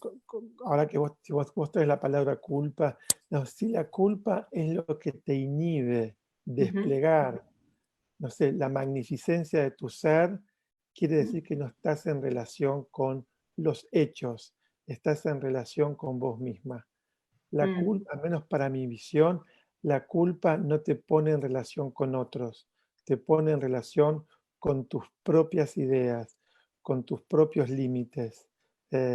Speaker 2: ahora que vos, si vos traes la palabra culpa, no, si la culpa es lo que te inhibe
Speaker 1: Ujú,
Speaker 2: desplegar, no sé, la magnificencia de tu ser, quiere
Speaker 1: ujú,
Speaker 2: decir que no estás en relación con los hechos, estás en relación con vos misma. La
Speaker 1: mm,
Speaker 2: culpa, al menos para mi visión, la culpa no te pone en relación con otros, te pone en relación con tus propias ideas, con tus propios límites.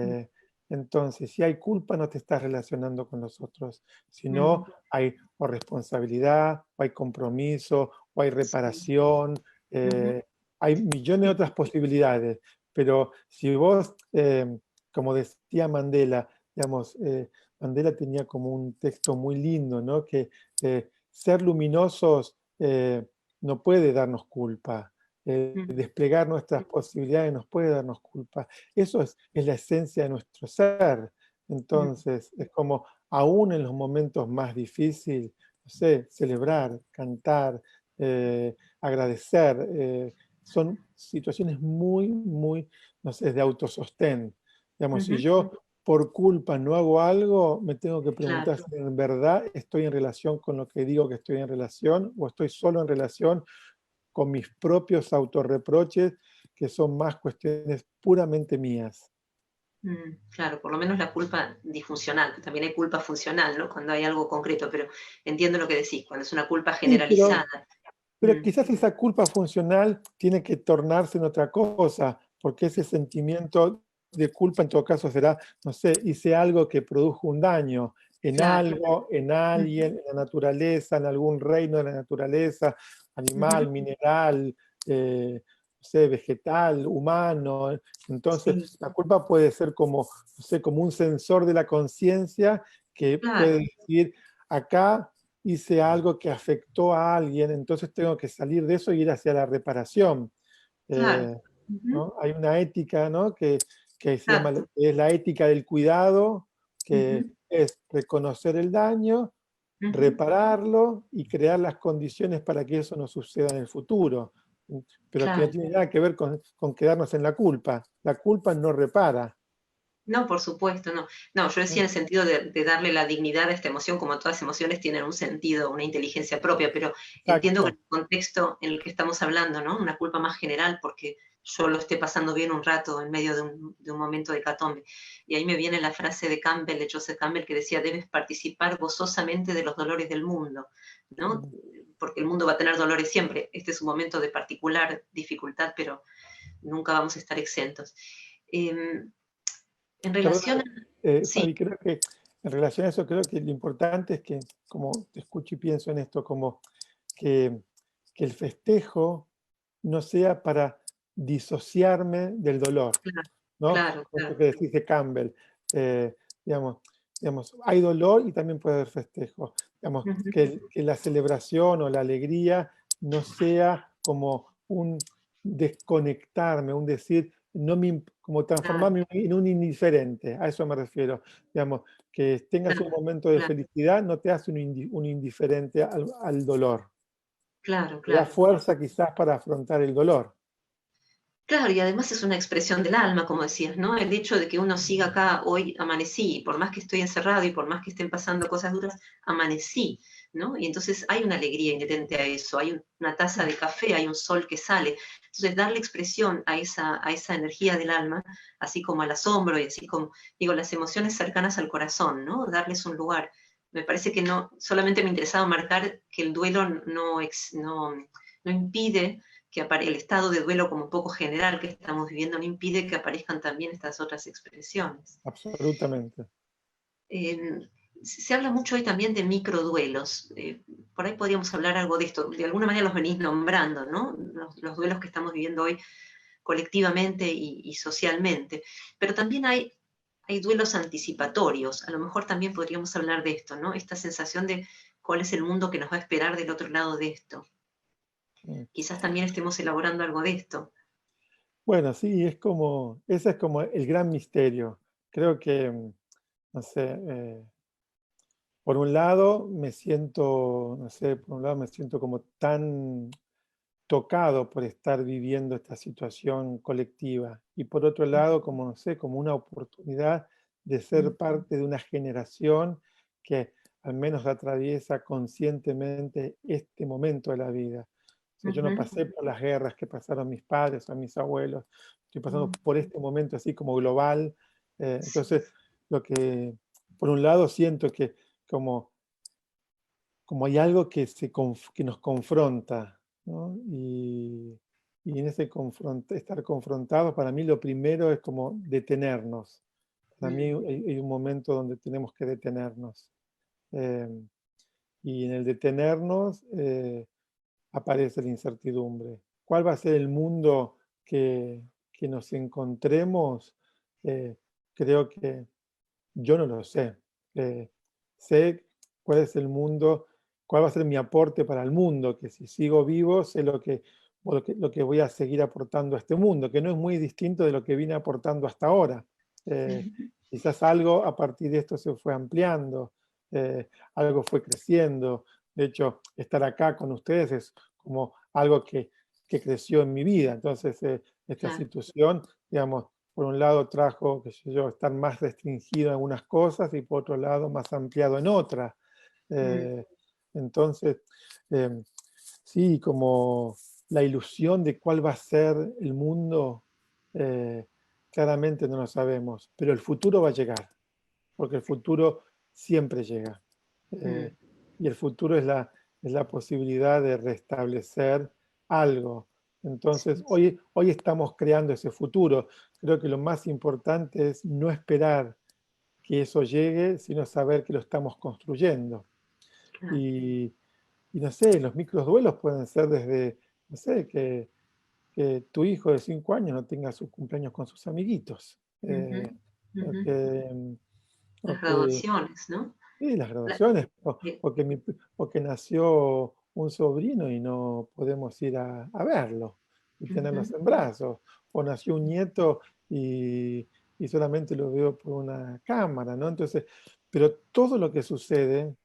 Speaker 1: mm,
Speaker 2: Eh, entonces, si hay culpa, no te estás relacionando con los otros,
Speaker 1: mm,
Speaker 2: sino hay o responsabilidad, o hay compromiso, o hay
Speaker 1: sí,
Speaker 2: reparación,
Speaker 1: ujú,
Speaker 2: hay millones de otras posibilidades. Pero si vos, como decía Mandela, digamos, Mandela tenía como un texto muy lindo, ¿no? Que ser luminosos no puede darnos culpa.
Speaker 1: mm,
Speaker 2: Desplegar nuestras posibilidades nos puede darnos culpa. Eso es la esencia de nuestro ser.
Speaker 1: mm,
Speaker 2: Entonces, es como, aún en los momentos más difíciles, no sé, celebrar, cantar, agradecer, son situaciones muy, muy, no sé, de autosostén. Digamos, si
Speaker 1: ujú,
Speaker 2: yo por culpa no hago algo, me tengo que
Speaker 1: claro.
Speaker 2: preguntar si en verdad estoy en relación con lo que digo que estoy en relación o estoy solo en relación con mis propios autorreproches, que son más cuestiones puramente mías.
Speaker 1: Claro, por lo menos la culpa disfuncional, que también hay culpa funcional, ¿no? Cuando hay algo concreto, pero entiendo lo que decís, cuando es una culpa
Speaker 2: Sí,
Speaker 1: generalizada.
Speaker 2: pero
Speaker 1: Mm,
Speaker 2: quizás esa culpa funcional tiene que tornarse en otra cosa, porque ese sentimiento de culpa en todo caso será, no sé, hice algo que produjo un daño en
Speaker 1: claro.
Speaker 2: algo, en
Speaker 1: Ujú,
Speaker 2: alguien, en la naturaleza, en algún reino de la naturaleza,
Speaker 1: ujú,
Speaker 2: animal, mineral, no sé, vegetal, humano. Entonces,
Speaker 1: sí,
Speaker 2: la culpa puede ser como, no sé, como un sensor de la conciencia que puede
Speaker 1: claro,
Speaker 2: decir, acá hice algo que afectó a alguien, entonces tengo que salir de eso y ir hacia la reparación.
Speaker 1: claro.
Speaker 2: Eh,
Speaker 1: Ujú,
Speaker 2: ¿No? Hay una ética, ¿no? Que se llama,
Speaker 1: exacto.
Speaker 2: que es la ética del cuidado, que
Speaker 1: Ujú,
Speaker 2: es reconocer el daño,
Speaker 1: ujú,
Speaker 2: repararlo y crear las condiciones para que eso no suceda en el futuro. Pero que no
Speaker 1: claro.
Speaker 2: tiene nada que ver con quedarnos en la culpa. La culpa no repara.
Speaker 1: No, por supuesto, no. No, yo decía en el sentido de darle la dignidad a esta emoción, como todas las emociones tienen un sentido, una inteligencia propia, pero entiendo que en
Speaker 2: Exacto.
Speaker 1: el contexto en el que estamos hablando, ¿no? Una culpa más general porque yo lo esté pasando bien un rato en medio de un momento de hecatombe. Y ahí me viene la frase de Campbell, de Joseph Campbell, que decía, debes participar gozosamente de los dolores del mundo, ¿no?
Speaker 2: Mm.
Speaker 1: Porque el mundo va a tener dolores siempre. Este es un momento de particular dificultad, pero nunca vamos a estar exentos. Em, en relación
Speaker 2: Perdona,
Speaker 1: a...
Speaker 2: Fabi,
Speaker 1: Sí,
Speaker 2: creo que en relación a eso, creo que lo importante es que, como te escucho y pienso en esto, como que, que el festejo no sea para disociarme del dolor,
Speaker 1: claro,
Speaker 2: ¿no?
Speaker 1: claro,
Speaker 2: Esto
Speaker 1: claro.
Speaker 2: que decís de Campbell, eh, digamos, hay dolor y también puede haber festejo. Digamos,
Speaker 1: Ujú,
Speaker 2: que la celebración o la alegría no sea como un desconectarme, un decir, no me, como
Speaker 1: claro,
Speaker 2: transformarme en un indiferente, a eso me refiero. Digamos, que tengas un
Speaker 1: claro,
Speaker 2: momento de
Speaker 1: claro,
Speaker 2: felicidad no te hace un indiferente al dolor.
Speaker 1: claro,
Speaker 2: Te da
Speaker 1: claro.
Speaker 2: fuerza quizás para afrontar el dolor.
Speaker 1: Claro, y además es una expresión del alma, como decías, ¿no? El hecho de que uno siga acá, hoy amanecí, y por más que estoy encerrado y por más que estén pasando cosas duras, amanecí. ¿no? Y entonces hay una alegría inherente a eso, hay una taza de café, hay un sol que sale. Entonces darle expresión a esa energía del alma, así como al asombro y así como, digo, las emociones cercanas al corazón, ¿no? Darles un lugar. Me parece que no, solamente me interesaba marcar que el duelo no impide que el estado de duelo como un poco general que estamos viviendo no impide que aparezcan también estas otras expresiones.
Speaker 2: Absolutamente.
Speaker 1: Se habla mucho hoy también de microduelos. Por ahí podríamos hablar algo de esto. De alguna manera los venís nombrando, ¿no? Los duelos que estamos viviendo hoy colectivamente y socialmente. Pero también hay duelos anticipatorios. A lo mejor también podríamos hablar de esto, ¿no? Esta sensación de cuál es el mundo que nos va a esperar del otro lado de esto.
Speaker 2: Mm.
Speaker 1: Quizás también estemos elaborando algo de esto.
Speaker 2: Bueno, sí, ese es como el gran misterio. Creo que, no sé, por un lado me siento, no sé, por un lado me siento como tan tocado por estar viviendo esta situación colectiva y por otro lado, como, no sé, como una oportunidad de ser parte de una generación que al menos atraviesa conscientemente este momento de la vida. O sea, yo no pasé por las guerras que pasaron mis padres o mis abuelos, estoy pasando por este momento así como global.
Speaker 1: Sí.
Speaker 2: Entonces, lo que, por un lado, siento que como hay algo que nos confronta, ¿no? Y en ese estar confrontados, para mí lo primero es como detenernos. Para mí hay un momento donde tenemos que detenernos. Eh, y en el detenernos aparece la incertidumbre. ¿Cuál va a ser el mundo que nos encontremos? Eh, Creo que yo no lo sé. Sé cuál es el mundo, cuál va a ser mi aporte para el mundo, que si sigo vivo sé lo que voy a seguir aportando a este mundo, que no es muy distinto de lo que vine aportando hasta ahora. Eh, Quizás algo a partir de esto se fue ampliando, algo fue creciendo. De hecho, estar acá con ustedes es como algo que creció en mi vida. Entonces, esta
Speaker 1: Claro.
Speaker 2: situación, digamos, por un lado trajo, qué sé yo, estar más restringido en algunas cosas y por otro lado más ampliado en otras. Eh, entonces, eh, sí, como la ilusión de cuál va a ser el mundo, eh, claramente no lo sabemos, pero el futuro va a llegar, porque el futuro siempre llega. Eh, y el futuro es la posibilidad de restablecer algo. Entonces, hoy estamos creando ese futuro. Creo que lo más importante es no esperar que eso llegue, sino saber que lo estamos construyendo.
Speaker 1: Claro.
Speaker 2: Y, y no sé, los microduelos pueden ser desde, no sé, que tu hijo de 5 años no tenga su cumpleaños con sus amiguitos. O que,
Speaker 1: Las
Speaker 2: o que
Speaker 1: graduaciones, ¿no?
Speaker 2: Sí, las
Speaker 1: La-
Speaker 2: graduaciones,
Speaker 1: eh,
Speaker 2: o que nació un sobrino y no podemos ir a verlo y tenerlos
Speaker 1: ujú,
Speaker 2: en brazos, o nació un nieto y solamente lo veo por una cámara, ¿no? Entonces, pero todo lo que sucede,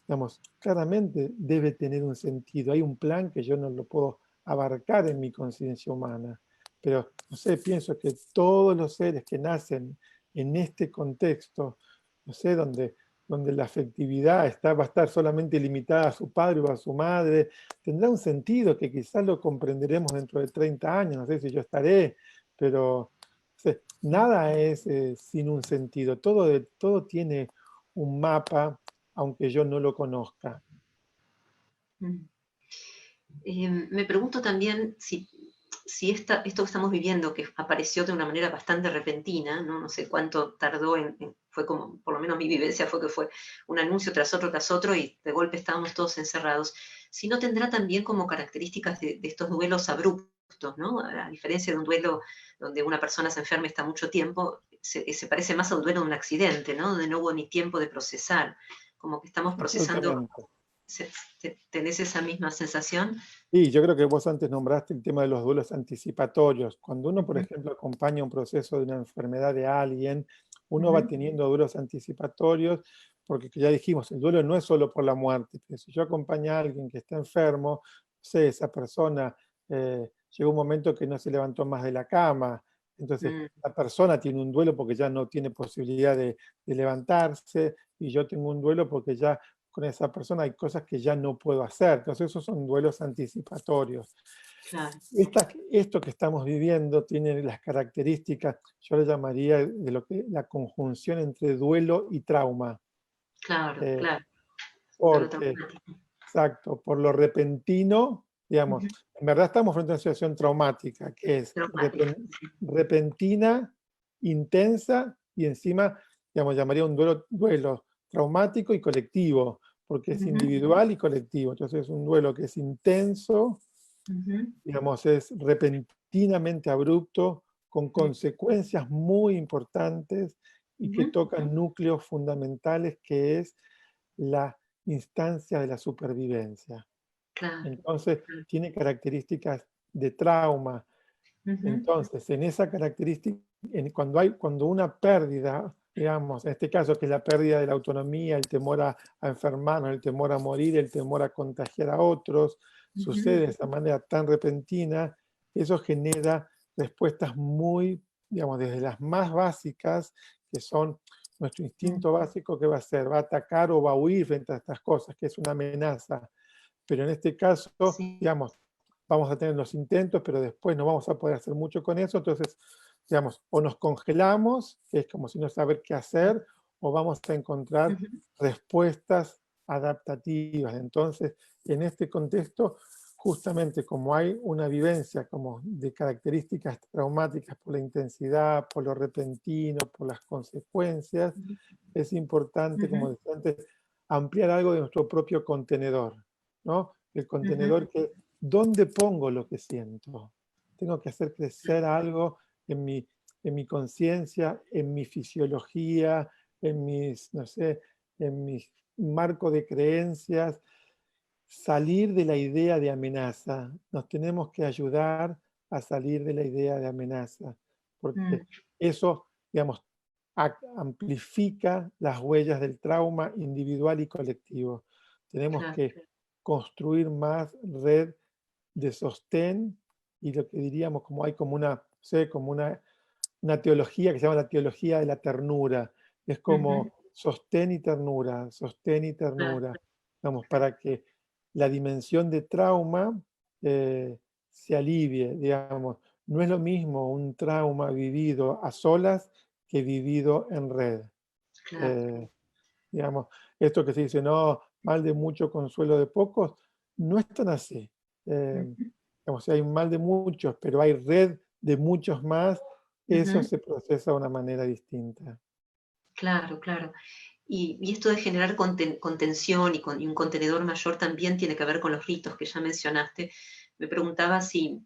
Speaker 2: digamos, claramente debe tener un sentido. Hay un plan que yo no lo puedo abarcar en mi conciencia humana, pero, no sé, pienso que todos los seres que nacen en este contexto, no sé, donde la afectividad va a estar solamente limitada a su padre o a su madre, tendrá un sentido que quizás lo comprenderemos dentro de 30 años, no sé si yo estaré, pero no sé, nada es sin un sentido, todo tiene un mapa, aunque yo no lo conozca.
Speaker 1: mm. Me pregunto también si esto que estamos viviendo, que apareció de una manera bastante repentina, no sé cuánto tardó fue como, por lo menos mi vivencia fue que fue un anuncio tras otro y de golpe estábamos todos encerrados, si no tendrá también como características de estos duelos abruptos, ¿no? A diferencia de un duelo donde una persona se enferma y está mucho tiempo, se parece más a un duelo de un accidente, ¿no? Donde no hubo ni tiempo de procesar, como que estamos procesando.
Speaker 2: Absolutamente.
Speaker 1: ¿Tenés esa misma sensación?
Speaker 2: Y yo creo que vos antes nombraste el tema de los duelos anticipatorios. Cuando uno, por
Speaker 1: Ujú,
Speaker 2: ejemplo, acompaña un proceso de una enfermedad de alguien, uno va
Speaker 1: ujú,
Speaker 2: teniendo duelos anticipatorios, porque ya dijimos, el duelo no es solo por la muerte. Pero si yo acompaño a alguien que está enfermo, no sé, esa persona llegó un momento que no se levantó más de la cama, entonces
Speaker 1: mm,
Speaker 2: la persona tiene un duelo porque ya no tiene posibilidad de levantarse, y yo tengo un duelo porque ya con esa persona, hay cosas que ya no puedo hacer. Entonces esos son duelos anticipatorios.
Speaker 1: claro,
Speaker 2: Esto que estamos viviendo tiene las características, yo le llamaría de lo que la conjunción entre duelo y trauma,
Speaker 1: claro,
Speaker 2: eh,
Speaker 1: claro. Un duelo
Speaker 2: porque,
Speaker 1: traumático.
Speaker 2: exacto, por lo repentino, digamos,
Speaker 1: Ujú.
Speaker 2: en verdad estamos frente a una situación traumática, que es
Speaker 1: Traumática. Sí.
Speaker 2: repentina, intensa y encima, digamos, llamaría un duelo traumático y colectivo, porque es
Speaker 1: Ujú,
Speaker 2: individual y colectivo. Entonces es un duelo que es intenso,
Speaker 1: ujú,
Speaker 2: digamos, es repentinamente abrupto, con
Speaker 1: mm,
Speaker 2: consecuencias muy importantes y que
Speaker 1: ujú.
Speaker 2: tocan núcleos fundamentales, que es la instancia de la supervivencia.
Speaker 1: Claro,
Speaker 2: Entonces,
Speaker 1: claro.
Speaker 2: tiene características de trauma.
Speaker 1: Ujú,
Speaker 2: Entonces, en esa característica, cuando una pérdida, digamos, en este caso que es la pérdida de la autonomía, el temor a enfermarnos, el temor a morir, el temor a contagiar a otros,
Speaker 1: ujú,
Speaker 2: sucede de esa manera tan repentina, eso genera respuestas muy, digamos, desde las más básicas, que son nuestro
Speaker 1: mm.
Speaker 2: instinto básico, que va a ser? ¿Va a atacar o va a huir frente a estas cosas, que es una amenaza? Pero en este caso,
Speaker 1: Sí.
Speaker 2: digamos, vamos a tener los intentos, pero después no vamos a poder hacer mucho con eso. Entonces, digamos, o nos congelamos, que es como si no saber qué hacer, o vamos a encontrar
Speaker 1: Ujú,
Speaker 2: respuestas adaptativas. Entonces, en este contexto, justamente como hay una vivencia como de características traumáticas por la intensidad, por lo repentino, por las consecuencias,
Speaker 1: ujú,
Speaker 2: es importante, como
Speaker 1: ujú,
Speaker 2: decía antes, ampliar algo de nuestro propio contenedor, ¿no? El
Speaker 1: ujú.
Speaker 2: contenedor que, ¿dónde pongo lo que siento? Tengo que hacer crecer algo en mi conciencia, en mi fisiología, en mis, no sé, en mi marco de creencias, salir de la idea de amenaza. Nos tenemos que ayudar a salir de la idea de amenaza,
Speaker 1: Mm,
Speaker 2: porque eso, digamos, amplifica las huellas del trauma individual y colectivo. Tenemos
Speaker 1: claro.
Speaker 2: que construir más red de sostén y lo que diríamos como hay como una, no sé, como una teología que se llama la teología de la ternura. Es
Speaker 1: Ujú,
Speaker 2: como sostén y
Speaker 1: claro.
Speaker 2: ternura, vamos, para que la dimensión de trauma se alivie, digamos. No es lo mismo un trauma vivido a solas que vivido en red.
Speaker 1: Claro.
Speaker 2: Eh, digamos, esto que se dice, no, mal de mucho, consuelo de pocos, no es tan así.
Speaker 1: Ujú,
Speaker 2: Digamos, si hay un mal de muchos, pero hay red de muchos más, eso
Speaker 1: ujú.
Speaker 2: se procesa de una manera distinta.
Speaker 1: Claro, claro. Y esto de generar contención y un contenedor mayor también tiene que ver con los ritos que ya mencionaste. Me preguntaba si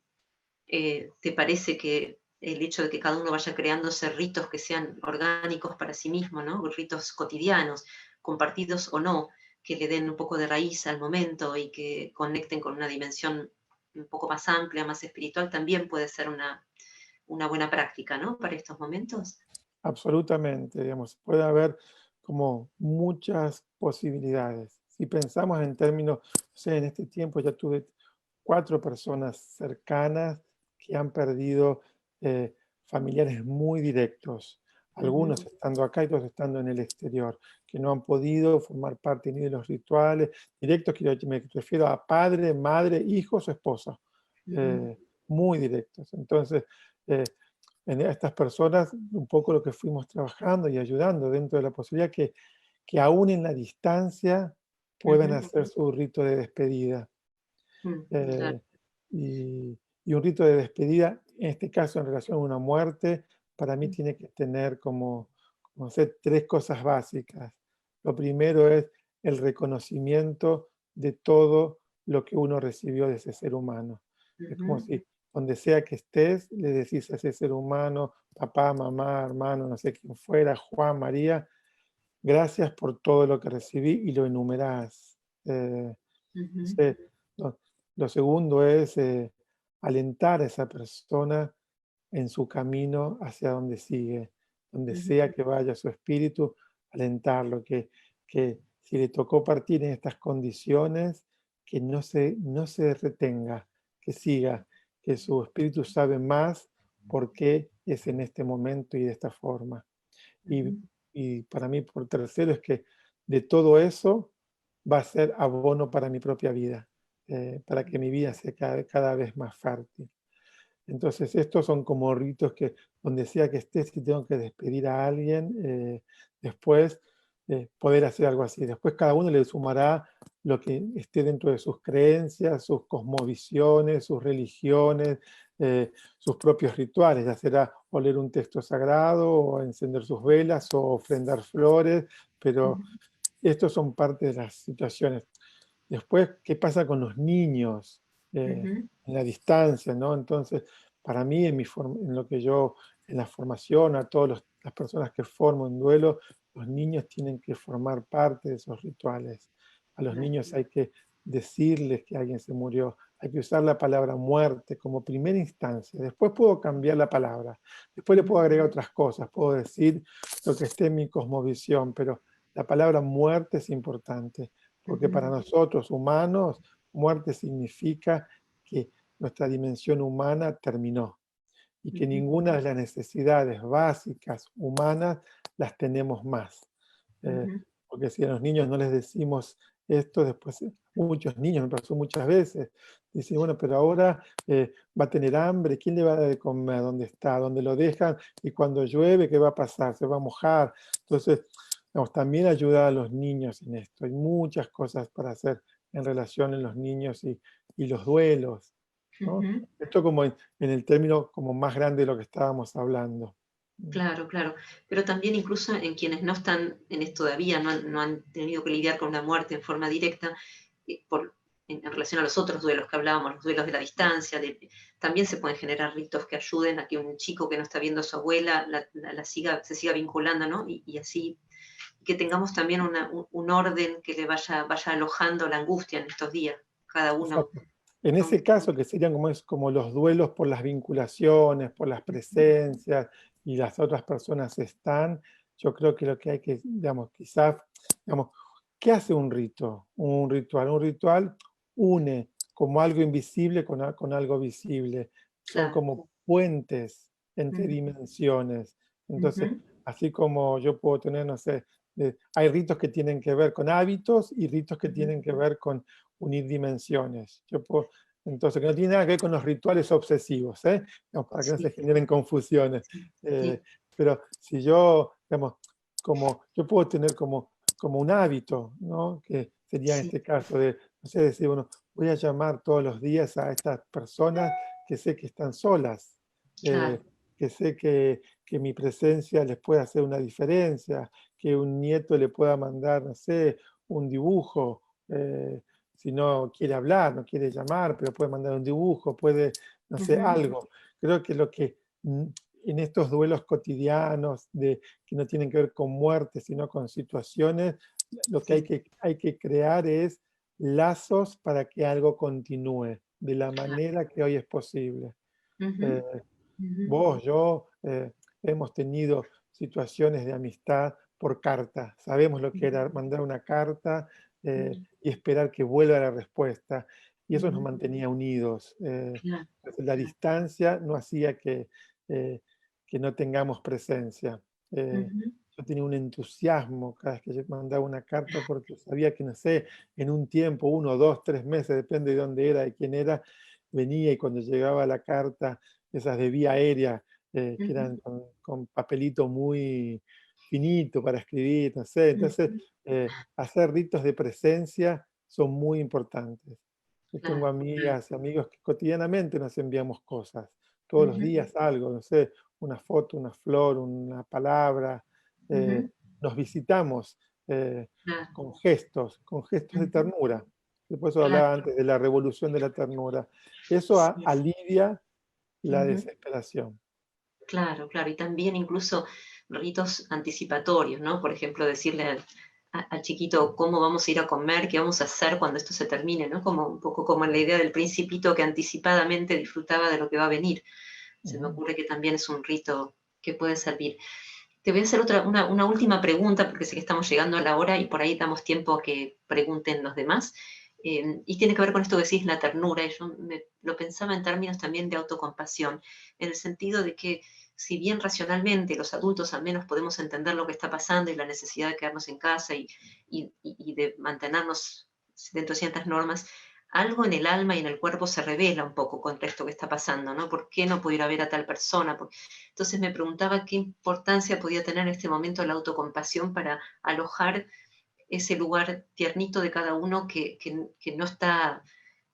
Speaker 1: te parece que el hecho de que cada uno vaya creándose ritos que sean orgánicos para sí mismo, ¿no? Ritos cotidianos, compartidos o no, que le den un poco de raíz al momento y que conecten con una dimensión un poco más amplia, más espiritual, también puede ser una buena práctica, ¿no? Para estos momentos.
Speaker 2: Absolutamente, digamos, puede haber como muchas posibilidades. Si pensamos en términos, no sé, en este tiempo ya tuve 4 personas cercanas que han perdido familiares muy directos,
Speaker 1: Ujú,
Speaker 2: algunos estando acá y otros estando en el exterior, que no han podido formar parte ni de los rituales directos, me refiero a padre, madre, hijos o esposa,
Speaker 1: ujú,
Speaker 2: eh, muy directos. Entonces, eh, en estas personas, un poco lo que fuimos trabajando y ayudando dentro de la posibilidad que aún en la distancia puedan
Speaker 1: ujú,
Speaker 2: hacer su rito de despedida.
Speaker 1: claro.
Speaker 2: Eh, y un rito de despedida, en este caso en relación a una muerte, para mí tiene que tener como hacer 3 cosas básicas. Lo primero es el reconocimiento de todo lo que uno recibió de ese ser humano. Es como
Speaker 1: Ujú,
Speaker 2: si donde sea que estés, le decís a ese ser humano, papá, mamá, hermano, no sé quién fuera, Juan, María, gracias por todo lo que recibí y lo enumerás. No
Speaker 1: ujú,
Speaker 2: sé, lo segundo es alentar a esa persona en su camino hacia donde sigue, donde
Speaker 1: ujú,
Speaker 2: sea que vaya su espíritu, alentarlo, que si le tocó partir en estas condiciones, que no se retenga, que siga, que su espíritu sabe más por qué es en este momento y de esta forma. Y,
Speaker 1: ujú,
Speaker 2: y para mí, por tercero, es que de todo eso va a ser abono para mi propia vida, para que mi vida sea cada vez más fértil. Entonces, estos son como ritos que, donde sea que esté, si tengo que despedir a alguien, después poder hacer algo así. Después cada uno le sumará lo que esté dentro de sus creencias, sus cosmovisiones, sus religiones, sus propios rituales, ya será o leer un texto sagrado, o encender sus velas, o ofrendar flores, pero
Speaker 1: Ujú,
Speaker 2: estos son parte de las situaciones. Después, ¿qué pasa con los niños
Speaker 1: ujú,
Speaker 2: en la distancia, ¿no? Entonces, para mí, en lo que yo, en la formación, a todas las personas que formo en duelo, los niños tienen que formar parte de esos rituales. A los
Speaker 1: claro,
Speaker 2: niños hay que decirles que alguien se murió, hay que usar la palabra muerte como primera instancia. Después puedo cambiar la palabra, después le puedo
Speaker 1: ujú,
Speaker 2: agregar otras cosas, puedo decir lo que esté en mi cosmovisión, pero la palabra muerte es importante. Porque
Speaker 1: ujú,
Speaker 2: para nosotros humanos, muerte significa que nuestra dimensión humana terminó y que
Speaker 1: ujú,
Speaker 2: ninguna de las necesidades básicas humanas las tenemos más. Eh,
Speaker 1: ujú,
Speaker 2: Porque si a los niños no les decimos esto, después muchos niños, me pasó muchas veces, dicen, bueno, pero ahora va a tener hambre, ¿quién le va a dar de comer? ¿Dónde está? ¿Dónde lo dejan? Y cuando llueve, ¿qué va a pasar? Se va a mojar. Entonces, digamos, también ayudar a los niños en esto. Hay muchas cosas para hacer en relación en los niños y los duelos, ¿no?
Speaker 1: ujú.
Speaker 2: Esto como en el término como más grande de lo que estábamos hablando.
Speaker 1: Claro, claro. Pero también incluso en quienes no están en esto todavía, no han tenido que lidiar con una muerte en forma directa, en relación a los otros duelos que hablábamos, los duelos de la distancia, también se pueden generar ritos que ayuden a que un chico que no está viendo a su abuela se siga vinculando, ¿no? Y así que tengamos también un orden que le vaya alojando la angustia en estos días, cada uno.
Speaker 2: Exacto. En ese caso, que serían como los duelos por las vinculaciones, por las presencias y las otras personas están, yo creo que lo que hay que, digamos, quizás, digamos, ¿qué hace un rito? Un ritual. Un ritual une como algo invisible con algo visible. Son
Speaker 1: Claro.
Speaker 2: como puentes entre
Speaker 1: Ujú,
Speaker 2: dimensiones. Entonces,
Speaker 1: ujú,
Speaker 2: así como yo puedo tener, no sé, hay ritos que tienen que ver con hábitos y ritos que
Speaker 1: ujú,
Speaker 2: tienen que ver con unir dimensiones. Entonces, que no tiene nada que ver con los rituales obsesivos, ¿eh? No, para que no se
Speaker 1: sí,
Speaker 2: generen confusiones.
Speaker 1: sí,
Speaker 2: Eh,
Speaker 1: sí,
Speaker 2: pero si yo, digamos, yo puedo tener como un hábito, ¿no? Que sería en
Speaker 1: sí.
Speaker 2: este caso de, no sé, decir, bueno, voy a llamar todos los días a estas personas que sé que están solas,
Speaker 1: Claro.
Speaker 2: que sé que mi presencia les puede hacer una diferencia, que un nieto le pueda mandar, no sé, un dibujo, si no quiere hablar, no quiere llamar, pero puede mandar un dibujo, puede, no sé,
Speaker 1: Ujú,
Speaker 2: algo. Creo que lo que en estos duelos cotidianos que no tienen que ver con muerte, sino con situaciones, lo que
Speaker 1: sí,
Speaker 2: hay que crear es lazos para que algo continúe de la
Speaker 1: claro.
Speaker 2: manera que hoy es posible.
Speaker 1: Ujú,
Speaker 2: Eh,
Speaker 1: ujú,
Speaker 2: Vos, yo, hemos tenido situaciones de amistad por carta. Sabemos lo que
Speaker 1: ujú,
Speaker 2: era mandar una carta
Speaker 1: ujú,
Speaker 2: y esperar que vuelva la respuesta. Y eso nos
Speaker 1: ujú,
Speaker 2: mantenía unidos.
Speaker 1: claro,
Speaker 2: Entonces, la
Speaker 1: claro.
Speaker 2: distancia no hacía eh, que no tengamos presencia. Eh,
Speaker 1: Ujú,
Speaker 2: yo tenía un entusiasmo cada vez que yo mandaba una carta porque sabía que, no sé, en un tiempo, 1, 2, 3 meses, depende de dónde era, de quién era, venía y cuando llegaba la carta esas de vía aérea, que
Speaker 1: ujú,
Speaker 2: eran con papelito muy finito para escribir, no sé. Entonces,
Speaker 1: ujú,
Speaker 2: hacer ritos de presencia son muy importantes. Yo tengo
Speaker 1: claro, claro.
Speaker 2: amigas y amigos que cotidianamente nos enviamos cosas, todos los
Speaker 1: Ujú,
Speaker 2: días algo, no sé, una foto, una flor, una palabra.
Speaker 1: ujú,
Speaker 2: Nos visitamos
Speaker 1: claro.
Speaker 2: con gestos de
Speaker 1: Ujú,
Speaker 2: ternura. Por eso hablaba
Speaker 1: claro.
Speaker 2: antes de la revolución de la ternura. Eso
Speaker 1: Sí,
Speaker 2: alivia la
Speaker 1: ujú,
Speaker 2: desesperación.
Speaker 1: claro, claro. Y también incluso ritos anticipatorios, ¿no? Por ejemplo, decirle al chiquito cómo vamos a ir a comer, qué vamos a hacer cuando esto se termine, ¿no? Como un poco como en la idea del principito que anticipadamente disfrutaba de lo que va a venir. Se me
Speaker 2: Ujú.
Speaker 1: ocurre que también es un rito que puede servir. Te voy a hacer una última pregunta, porque sé que estamos llegando a la hora y por ahí damos tiempo a que pregunten los demás. Y tiene que ver con esto que decís, la ternura. Y yo lo pensaba en términos también de autocompasión, en el sentido de que si bien racionalmente los adultos al menos podemos entender lo que está pasando y la necesidad de quedarnos en casa y de mantenernos dentro de ciertas normas, algo en el alma y en el cuerpo se revela un poco contra esto que está pasando, ¿no? ¿Por qué no puedo ir a ver a tal persona? Entonces me preguntaba qué importancia podía tener en este momento la autocompasión para alojar ese lugar tiernito de cada uno que no está,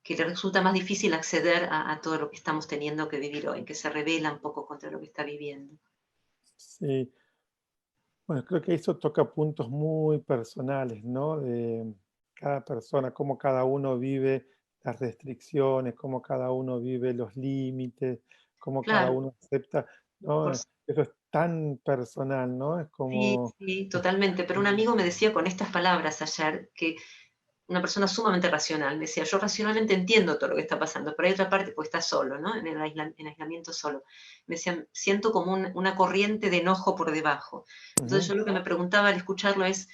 Speaker 1: que le resulta más difícil acceder a todo lo que estamos teniendo que vivir hoy, que se revela un poco contra lo que está viviendo.
Speaker 2: Sí, bueno, creo que eso toca puntos muy personales, ¿no? De cada persona, cómo cada uno vive las restricciones, cómo cada uno vive los límites, cómo cada
Speaker 1: Claro,
Speaker 2: uno acepta, ¿no?
Speaker 1: por,
Speaker 2: Eso es tan personal, ¿no? Es
Speaker 1: sí,
Speaker 2: como,
Speaker 1: sí, totalmente. Pero un amigo me decía con estas palabras ayer que una persona sumamente racional, me decía, yo racionalmente entiendo todo lo que está pasando, pero hay otra parte, porque está solo, ¿no? En aislamiento solo. Me decía, siento como una corriente de enojo por debajo. Entonces
Speaker 2: ujú,
Speaker 1: yo lo que me preguntaba al escucharlo es,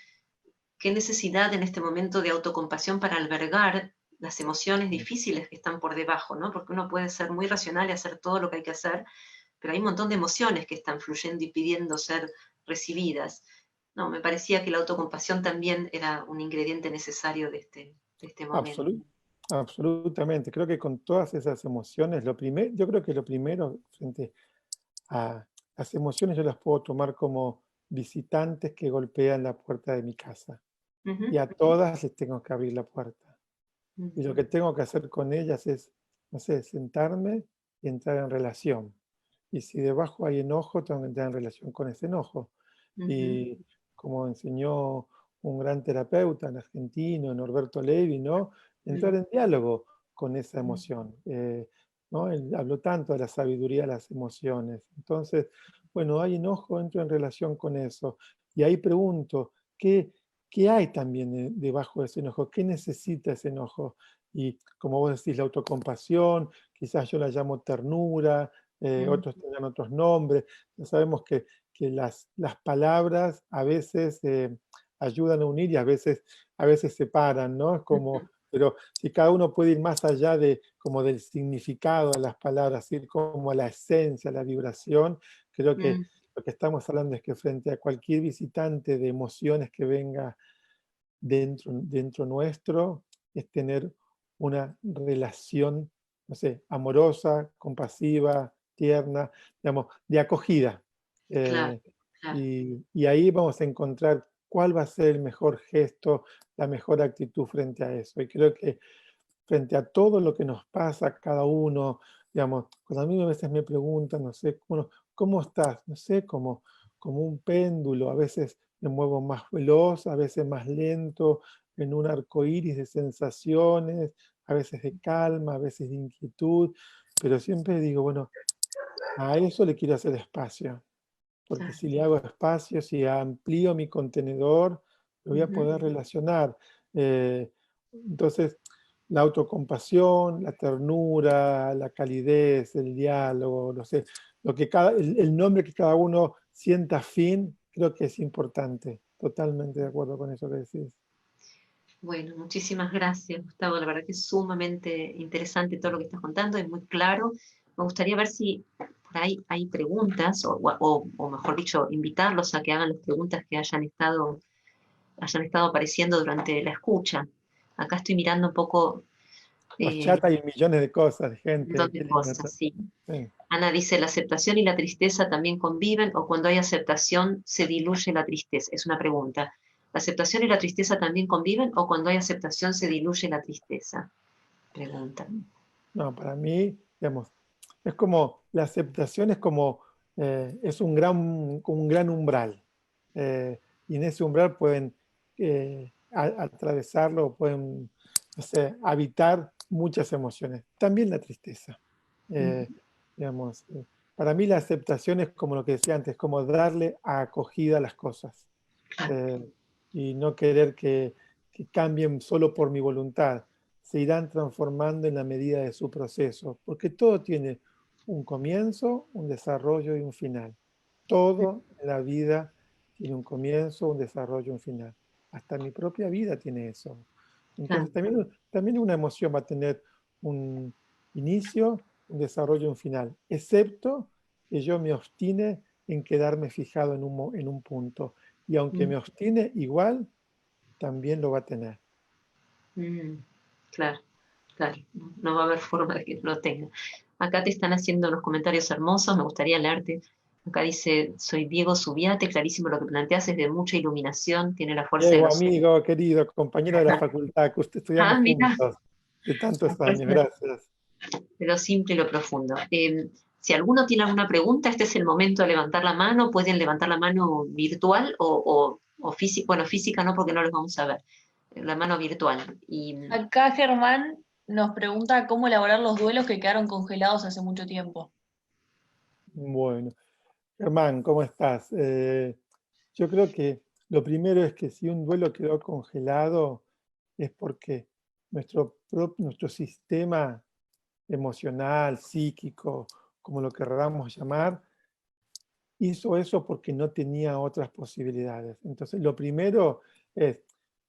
Speaker 1: ¿qué necesidad en este momento de autocompasión para albergar las emociones difíciles que están por debajo, ¿no? Porque uno puede ser muy racional y hacer todo lo que hay que hacer, pero hay un montón de emociones que están fluyendo y pidiendo ser recibidas. No, me parecía que la autocompasión también era un ingrediente necesario de este momento.
Speaker 2: absolu- absolutamente. Creo que con todas esas emociones, yo creo que lo primero frente a las emociones yo las puedo tomar como visitantes que golpean la puerta de mi casa. Y
Speaker 1: Ujú,
Speaker 2: a todas les tengo que abrir la puerta. Y lo
Speaker 1: ujú,
Speaker 2: que tengo que hacer con ellas es, no sé, sentarme y entrar en relación. Y si debajo hay enojo, tengo que entrar en relación con ese enojo.
Speaker 1: ujú,
Speaker 2: Y como enseñó un gran terapeuta en argentino, Norberto Levi, ¿no? Entrar
Speaker 1: mm,
Speaker 2: en diálogo con esa
Speaker 1: mm.
Speaker 2: emoción. ¿No? Él habló tanto de la sabiduría de las emociones. Entonces, bueno, hay enojo, entro en relación con eso. Y ahí pregunto, ¿qué hay también debajo de ese enojo? ¿Qué necesita ese enojo? Y como vos decís, la autocompasión, quizás yo la llamo ternura,
Speaker 1: Mm,
Speaker 2: otros tengan otros nombres. Ya sabemos que las palabras a veces ayudan a unir y a veces separan, ¿no? Es
Speaker 1: ujú,
Speaker 2: como, pero si cada uno puede ir más allá de, como del significado de las palabras, ir como a la esencia, a la vibración, creo que
Speaker 1: mm,
Speaker 2: lo que estamos hablando es que frente a cualquier visitante de emociones que venga dentro nuestro, es tener una relación, no sé, amorosa, compasiva, tierna, digamos, de acogida.
Speaker 1: claro,
Speaker 2: Eh,
Speaker 1: claro,
Speaker 2: y ahí vamos a encontrar cuál va a ser el mejor gesto, la mejor actitud frente a eso. Y creo que frente a todo lo que nos pasa a cada uno, digamos, cuando a mí a veces me preguntan, no sé, ¿cómo estás? No sé, como un péndulo, a veces me muevo más veloz, a veces más lento, en un arco iris de sensaciones, a veces de calma, a veces de inquietud, pero siempre digo, bueno, a eso le quiero hacer espacio, porque
Speaker 1: claro.
Speaker 2: si le hago espacio, si amplío mi contenedor, lo voy a
Speaker 1: Ujú,
Speaker 2: poder relacionar. Entonces, la autocompasión, la ternura, la calidez, el diálogo, no sé, el nombre que cada uno sienta afín, creo que es importante. Totalmente de acuerdo con eso que decís.
Speaker 1: bueno, muchísimas gracias, Gustavo. La verdad que es sumamente interesante todo lo que estás contando, es muy claro. Me gustaría ver si por ahí hay preguntas, o mejor dicho, invitarlos a que hagan las preguntas que hayan estado apareciendo durante la escucha. Acá estoy mirando un poco
Speaker 2: Los
Speaker 1: eh,
Speaker 2: chats hay millones de cosas, de
Speaker 1: un
Speaker 2: gente,
Speaker 1: montón
Speaker 2: qué
Speaker 1: de
Speaker 2: lindo
Speaker 1: cosas,
Speaker 2: eso.
Speaker 1: sí.
Speaker 2: Sí.
Speaker 1: Ana dice, ¿la aceptación y la tristeza también conviven o cuando hay aceptación se diluye la tristeza? Es una pregunta. ¿La aceptación y la tristeza también conviven o cuando hay aceptación se diluye la tristeza? Preguntan.
Speaker 2: No, para mí, digamos, es como, la aceptación es como, es un gran umbral. Y en ese umbral pueden atravesarlo, pueden, no sé, habitar muchas emociones. También la tristeza.
Speaker 1: Ujú,
Speaker 2: Eh, digamos, para mí la aceptación es como lo que decía antes, como darle acogida a las cosas.
Speaker 1: claro,
Speaker 2: eh, y no querer que cambien solo por mi voluntad, se irán transformando en la medida de su proceso, porque todo tiene un comienzo, un desarrollo y un final. Todo en la vida tiene un comienzo, un desarrollo y un final. Hasta mi propia vida tiene eso.
Speaker 1: claro,
Speaker 2: Entonces también una emoción va a tener un inicio, un desarrollo y un final, excepto que yo me obstine en quedarme fijado en un punto. Y aunque me obstine, igual también lo va a tener.
Speaker 1: Claro, claro. No va a haber forma de que no lo tenga. Acá te están haciendo unos comentarios hermosos, me gustaría leerte. Acá dice, soy Diego Subiate, clarísimo lo que planteas, es de mucha iluminación, tiene la fuerza de
Speaker 2: Diego,
Speaker 1: los...
Speaker 2: amigo, querido, compañero de la facultad, que usted estudiamos
Speaker 1: Mira,
Speaker 2: juntos de tantos
Speaker 1: la
Speaker 2: años,
Speaker 1: fuerza
Speaker 2: gracias.
Speaker 1: de lo simple y lo profundo. Si alguno tiene alguna pregunta, este es el momento de levantar la mano. Pueden levantar la mano virtual o física. Bueno, física no, porque no los vamos a ver. La mano virtual. Y
Speaker 3: Acá Germán nos pregunta cómo elaborar los duelos que quedaron congelados hace mucho tiempo.
Speaker 2: Bueno, Germán, ¿cómo estás? Yo creo que lo primero es que si un duelo quedó congelado es porque nuestro sistema emocional, psíquico, como lo querramos llamar, hizo eso porque no tenía otras posibilidades. Entonces, lo primero es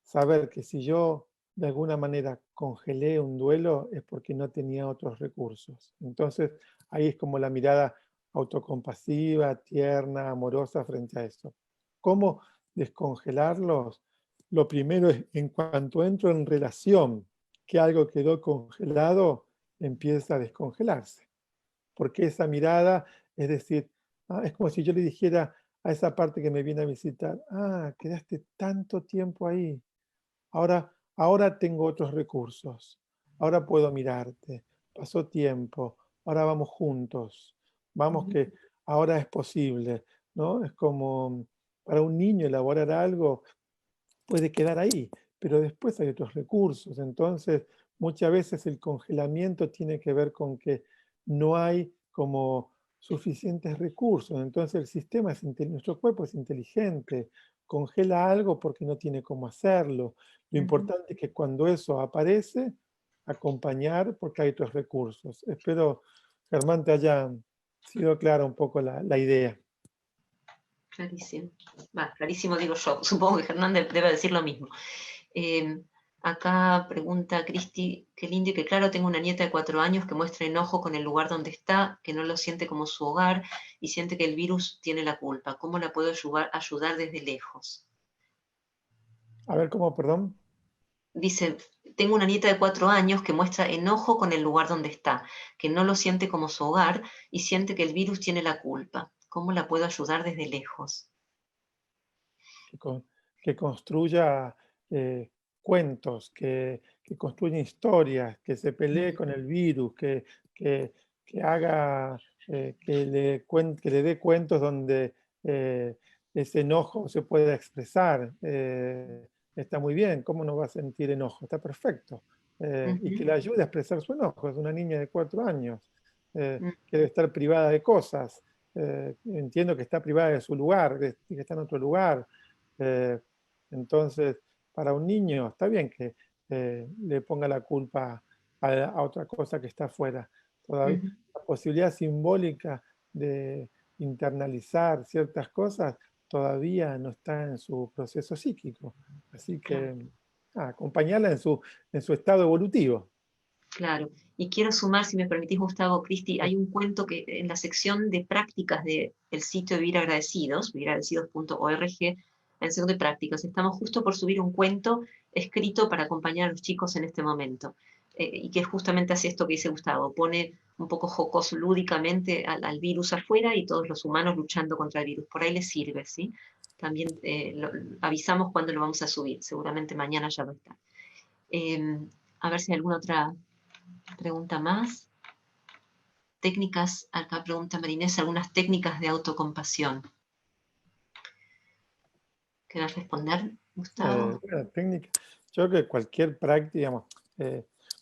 Speaker 2: saber que si yo de alguna manera congelé un duelo es porque no tenía otros recursos. Entonces, ahí es como la mirada autocompasiva, tierna, amorosa frente a eso. ¿Cómo descongelarlos? Lo primero es, en cuanto entro en relación que algo quedó congelado, empieza a descongelarse. Porque esa mirada, es decir, es como si yo le dijera a esa parte que me viene a visitar, quedaste tanto tiempo ahí, ahora tengo otros recursos, ahora puedo mirarte, pasó tiempo, ahora vamos juntos, vamos que ahora es posible, ¿no? Es como para un niño elaborar algo puede quedar ahí, pero después hay otros recursos. Entonces, muchas veces el congelamiento tiene que ver con que no hay como suficientes recursos. Entonces, nuestro cuerpo es inteligente, congela algo porque no tiene cómo hacerlo. Lo importante es que cuando eso aparece, acompañar porque hay otros recursos. Espero, Germán, te haya sido clara un poco la idea.
Speaker 1: clarísimo. Clarísimo digo yo. Supongo que Hernández debe decir lo mismo. Acá pregunta Cristi, qué lindo y que claro, tengo una nieta de 4 años que muestra enojo con el lugar donde está, que no lo siente como su hogar y siente que el virus tiene la culpa. ¿Cómo la puedo ayudar desde lejos?
Speaker 2: A ver, ¿cómo, perdón?
Speaker 1: Dice, tengo una nieta de 4 años que muestra enojo con el lugar donde está, que no lo siente como su hogar y siente que el virus tiene la culpa. ¿Cómo la puedo ayudar desde lejos?
Speaker 2: Que construya cuentos, que construya historias, que se pelee con el virus, que, que haga, que le dé cuentos donde ese enojo se pueda expresar. Está muy bien, ¿cómo no va a sentir enojo? Está perfecto. Y que le ayude a expresar su enojo. Es una niña de 4 años, que debe estar privada de cosas. Entiendo que está privada de su lugar, que está en otro lugar. Eh, entonces, para un niño está bien que le ponga la culpa a otra cosa que está afuera. Todavía, la posibilidad simbólica de internalizar ciertas cosas todavía no está en su proceso psíquico. Así
Speaker 1: Claro.
Speaker 2: que acompañarla en su estado evolutivo.
Speaker 1: Claro, y quiero sumar, si me permitís, Gustavo, Cristi, hay un cuento que en la sección de prácticas del sitio de Vivir Agradecidos, viviragradecidos.org, en el sección de prácticas, estamos justo por subir un cuento escrito para acompañar a los chicos en este momento, y que justamente hace esto que dice Gustavo, pone un poco jocoso, lúdicamente al virus afuera y todos los humanos luchando contra el virus. Por ahí les sirve, ¿sí? También avisamos cuándo lo vamos a subir, seguramente mañana ya va a estar. A ver si hay alguna otra pregunta más. Técnicas, acá pregunta Marinés, algunas técnicas de autocompasión. ¿Querés responder, Gustavo?
Speaker 2: Bueno, técnica. Yo creo que cualquier práctica, digamos,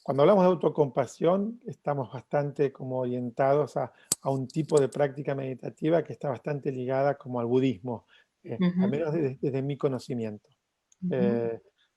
Speaker 2: cuando hablamos de autocompasión, estamos bastante como orientados a un tipo de práctica meditativa que está bastante ligada como al budismo, al menos desde mi conocimiento.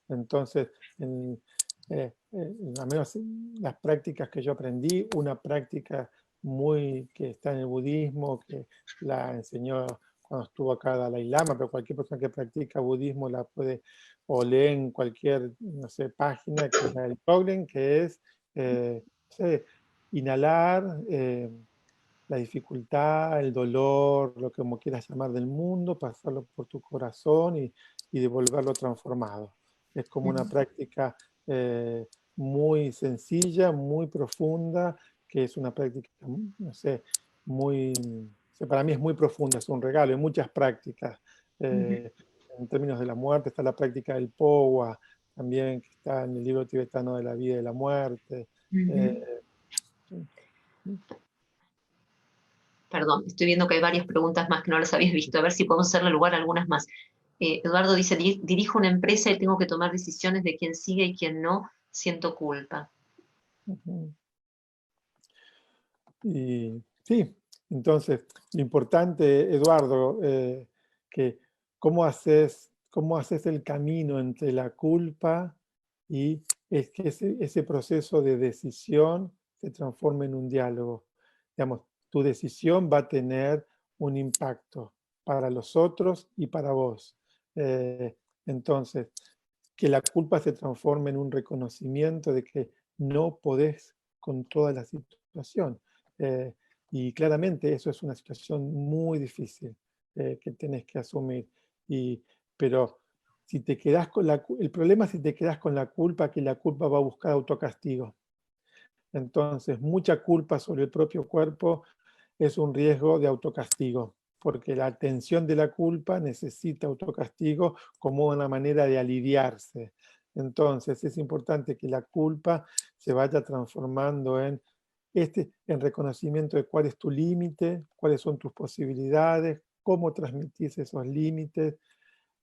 Speaker 2: Entonces, al menos las prácticas que yo aprendí, una práctica muy que está en el budismo, que la enseñó cuando estuvo acá Dalai Lama, pero cualquier persona que practica budismo la puede o lee en cualquier, no sé, página, que es el Toglen, que es no sé, inhalar, la dificultad, el dolor, lo que como quieras llamar del mundo, pasarlo por tu corazón y devolverlo transformado. Es como una práctica muy sencilla, muy profunda, que es una práctica, no sé, muy, o sea, para mí es muy profunda, es un regalo, hay muchas prácticas. En términos de la muerte está la práctica del Powa, también que está en el libro tibetano de la vida y la muerte.
Speaker 1: Perdón, estoy viendo que hay varias preguntas más que no las habías visto. A ver si podemos hacerle lugar a algunas más. Eduardo dice, dirijo una empresa y tengo que tomar decisiones de quién sigue y quién no, siento culpa.
Speaker 2: Y sí, entonces, lo importante, Eduardo, que cómo haces el camino entre la culpa y es que ese proceso de decisión se transforme en un diálogo. Digamos, tu decisión va a tener un impacto para los otros y para vos. Entonces, que la culpa se transforme en un reconocimiento de que no podés con toda la situación. Eh, y claramente eso es una situación muy difícil que tenés que asumir. Pero si te quedás con el problema es si te quedás con la culpa, que la culpa va a buscar autocastigo. Entonces, mucha culpa sobre el propio cuerpo es un riesgo de autocastigo, porque la atención de la culpa necesita autocastigo como una manera de aliviarse. Entonces, es importante que la culpa se vaya transformando en reconocimiento de cuál es tu límite, cuáles son tus posibilidades, cómo transmitís esos límites,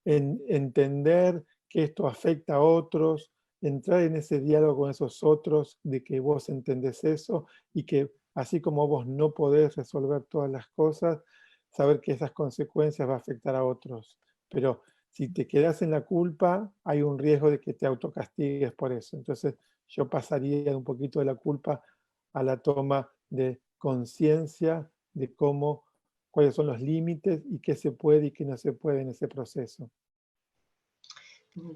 Speaker 2: en entender que esto afecta a otros, entrar en ese diálogo con esos otros, de que vos entendés eso y que así como vos no podés resolver todas las cosas, saber que esas consecuencias va a afectar a otros. Pero si te quedas en la culpa, hay un riesgo de que te autocastigues por eso. Entonces yo pasaría de un poquito de la culpa a la toma de conciencia de cuáles son los límites y qué se puede y qué no se puede en ese proceso.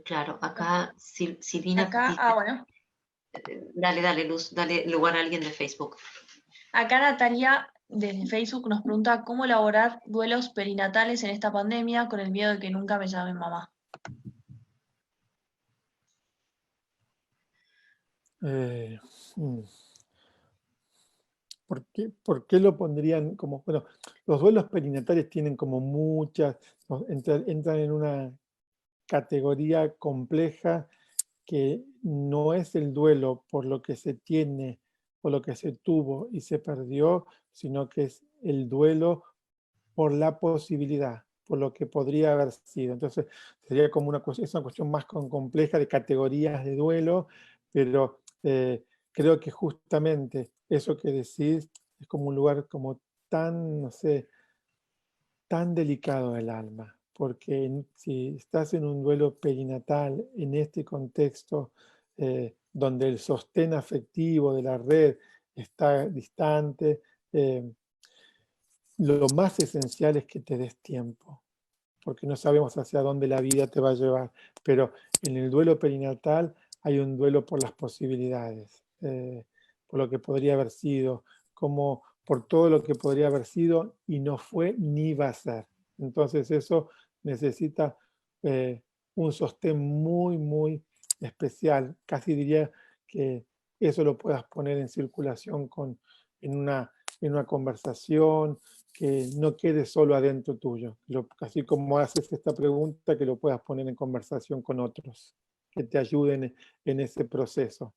Speaker 1: Claro, acá Silvina
Speaker 3: Acá,
Speaker 1: dice,
Speaker 3: bueno.
Speaker 1: dale Luz, dale lugar a alguien de Facebook.
Speaker 3: Acá Natalia desde Facebook nos pregunta cómo elaborar duelos perinatales en esta pandemia con el miedo de que nunca me llamen mamá.
Speaker 2: Eh, mm, por qué lo pondrían como, bueno, los duelos perinatales tienen como muchas, entran en una categoría compleja que no es el duelo por lo que se tiene, por lo que se tuvo y se perdió, sino que es el duelo por la posibilidad, por lo que podría haber sido. Entonces, sería como es una cuestión más compleja de categorías de duelo, pero creo que justamente eso que decís es como un lugar como tan, no sé, tan delicado del alma, porque si estás en un duelo perinatal en este contexto, donde el sostén afectivo de la red está distante, lo más esencial es que te des tiempo, porque no sabemos hacia dónde la vida te va a llevar, pero en el duelo perinatal hay un duelo por las posibilidades, por lo que podría haber sido, como por todo lo que podría haber sido y no fue ni va a ser. Entonces eso necesita un sostén muy, muy especial. Casi diría que eso lo puedas poner en circulación en una conversación, que no quede solo adentro tuyo. Así como haces esta pregunta, que lo puedas poner en conversación con otros, que te ayuden en ese proceso.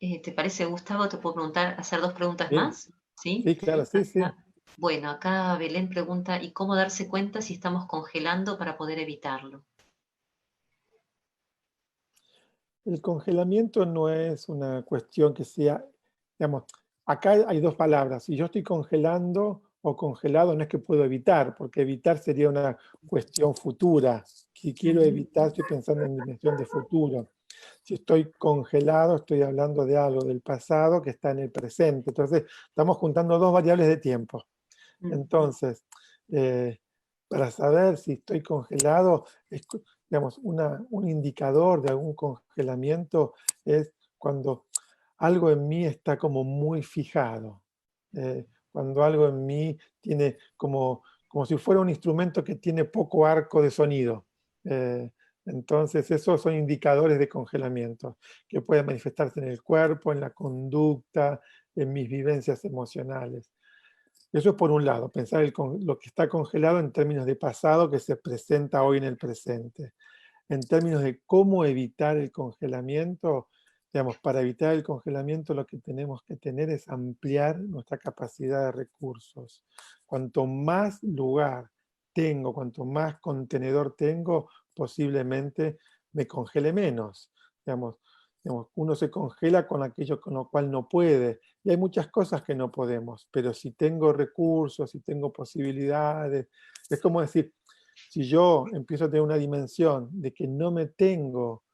Speaker 1: ¿Te parece, Gustavo? ¿Te puedo hacer dos preguntas
Speaker 2: Sí,
Speaker 1: más? ¿Sí?
Speaker 2: sí, claro, sí, sí.
Speaker 1: Bueno, acá Belén pregunta, ¿y cómo darse cuenta si estamos congelando para poder evitarlo?
Speaker 2: El congelamiento no es una cuestión que sea, digamos, acá hay dos palabras. Si yo estoy congelando o congelado, no es que puedo evitar, porque evitar sería una cuestión futura. Si quiero evitar, estoy pensando en dimensión de futuro. Si estoy congelado, estoy hablando de algo del pasado que está en el presente. Entonces, estamos juntando dos variables de tiempo. Entonces, para saber si estoy congelado, digamos, un indicador de algún congelamiento es cuando algo en mí está como muy fijado. Cuando algo en mí tiene como si fuera un instrumento que tiene poco arco de sonido. Entonces, esos son indicadores de congelamiento, que pueden manifestarse en el cuerpo, en la conducta, en mis vivencias emocionales. Eso es por un lado, pensar lo que está congelado en términos de pasado que se presenta hoy en el presente. En términos de cómo evitar el congelamiento, digamos, para evitar el congelamiento lo que tenemos que tener es ampliar nuestra capacidad de recursos. Cuanto más lugar tengo, cuanto más contenedor tengo, posiblemente me congele menos. Digamos, uno se congela con aquello con lo cual no puede. Y hay muchas cosas que no podemos, pero si tengo recursos, si tengo posibilidades, es como decir, si yo empiezo a tener una dimensión de que no me tengo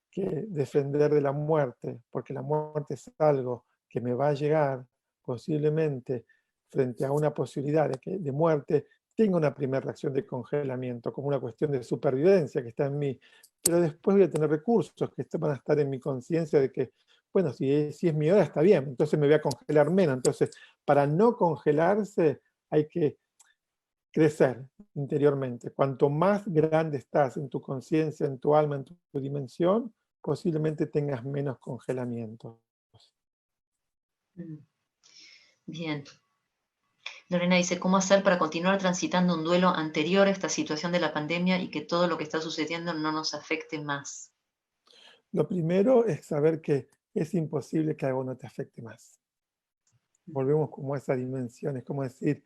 Speaker 2: que defender de la muerte, porque la muerte es algo que me va a llegar, posiblemente frente a una posibilidad de muerte, tengo una primera reacción de congelamiento, como una cuestión de supervivencia que está en mí, pero después voy a tener recursos que van a estar en mi conciencia de que, bueno, si es mi hora está bien, entonces me voy a congelar menos. Entonces, para no congelarse hay que crecer interiormente. Cuanto más grande estás en tu conciencia, en tu alma, en tu dimensión, posiblemente tengas menos congelamiento.
Speaker 1: Bien. Lorena dice, ¿cómo hacer para continuar transitando un duelo anterior a esta situación de la pandemia y que todo lo que está sucediendo no nos afecte más?
Speaker 2: Lo primero es saber que es imposible que algo no te afecte más. Volvemos como a esa dimensión, es como decir,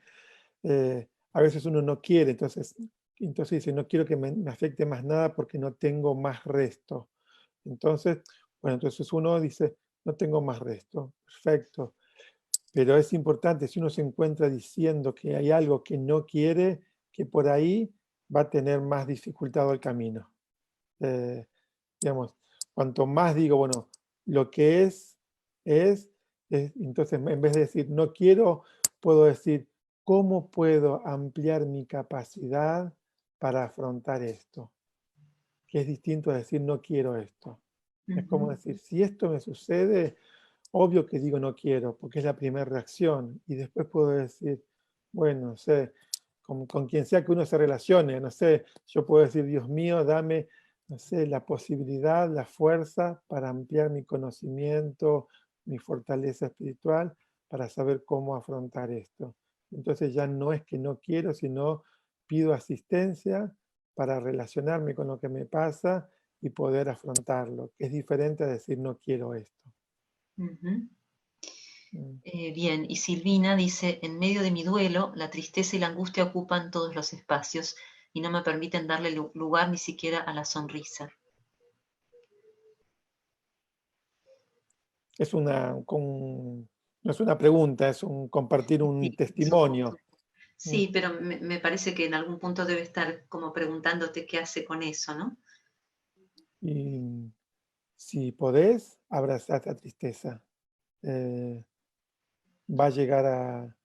Speaker 2: a veces uno no quiere, entonces dice, no quiero que me afecte más nada porque no tengo más resto. Entonces, bueno, entonces uno dice, no tengo más resto, perfecto. Pero es importante, si uno se encuentra diciendo que hay algo que no quiere, que por ahí va a tener más dificultado el camino. Digamos, cuanto más digo, bueno, lo que entonces en vez de decir no quiero, puedo decir, ¿cómo puedo ampliar mi capacidad para afrontar esto? Que es distinto a decir no quiero esto. Es como decir, si esto me sucede, obvio que digo no quiero, porque es la primera reacción. Y después puedo decir, bueno, no sé, con quien sea que uno se relacione, no sé, yo puedo decir, Dios mío, dame, no sé, la posibilidad, la fuerza para ampliar mi conocimiento, mi fortaleza espiritual, para saber cómo afrontar esto. Entonces ya no es que no quiero, sino pido asistencia para relacionarme con lo que me pasa y poder afrontarlo, que es diferente a decir no quiero esto.
Speaker 1: Bien, y Silvina dice, en medio de mi duelo, la tristeza y la angustia ocupan todos los espacios y no me permiten darle lugar ni siquiera a la sonrisa.
Speaker 2: No es una pregunta, es compartir un
Speaker 1: Sí,
Speaker 2: testimonio.
Speaker 1: sí, pero me parece que en algún punto debe estar como preguntándote qué hace con eso, ¿no?
Speaker 2: Y si podés, abrazar la tristeza. Va a llegar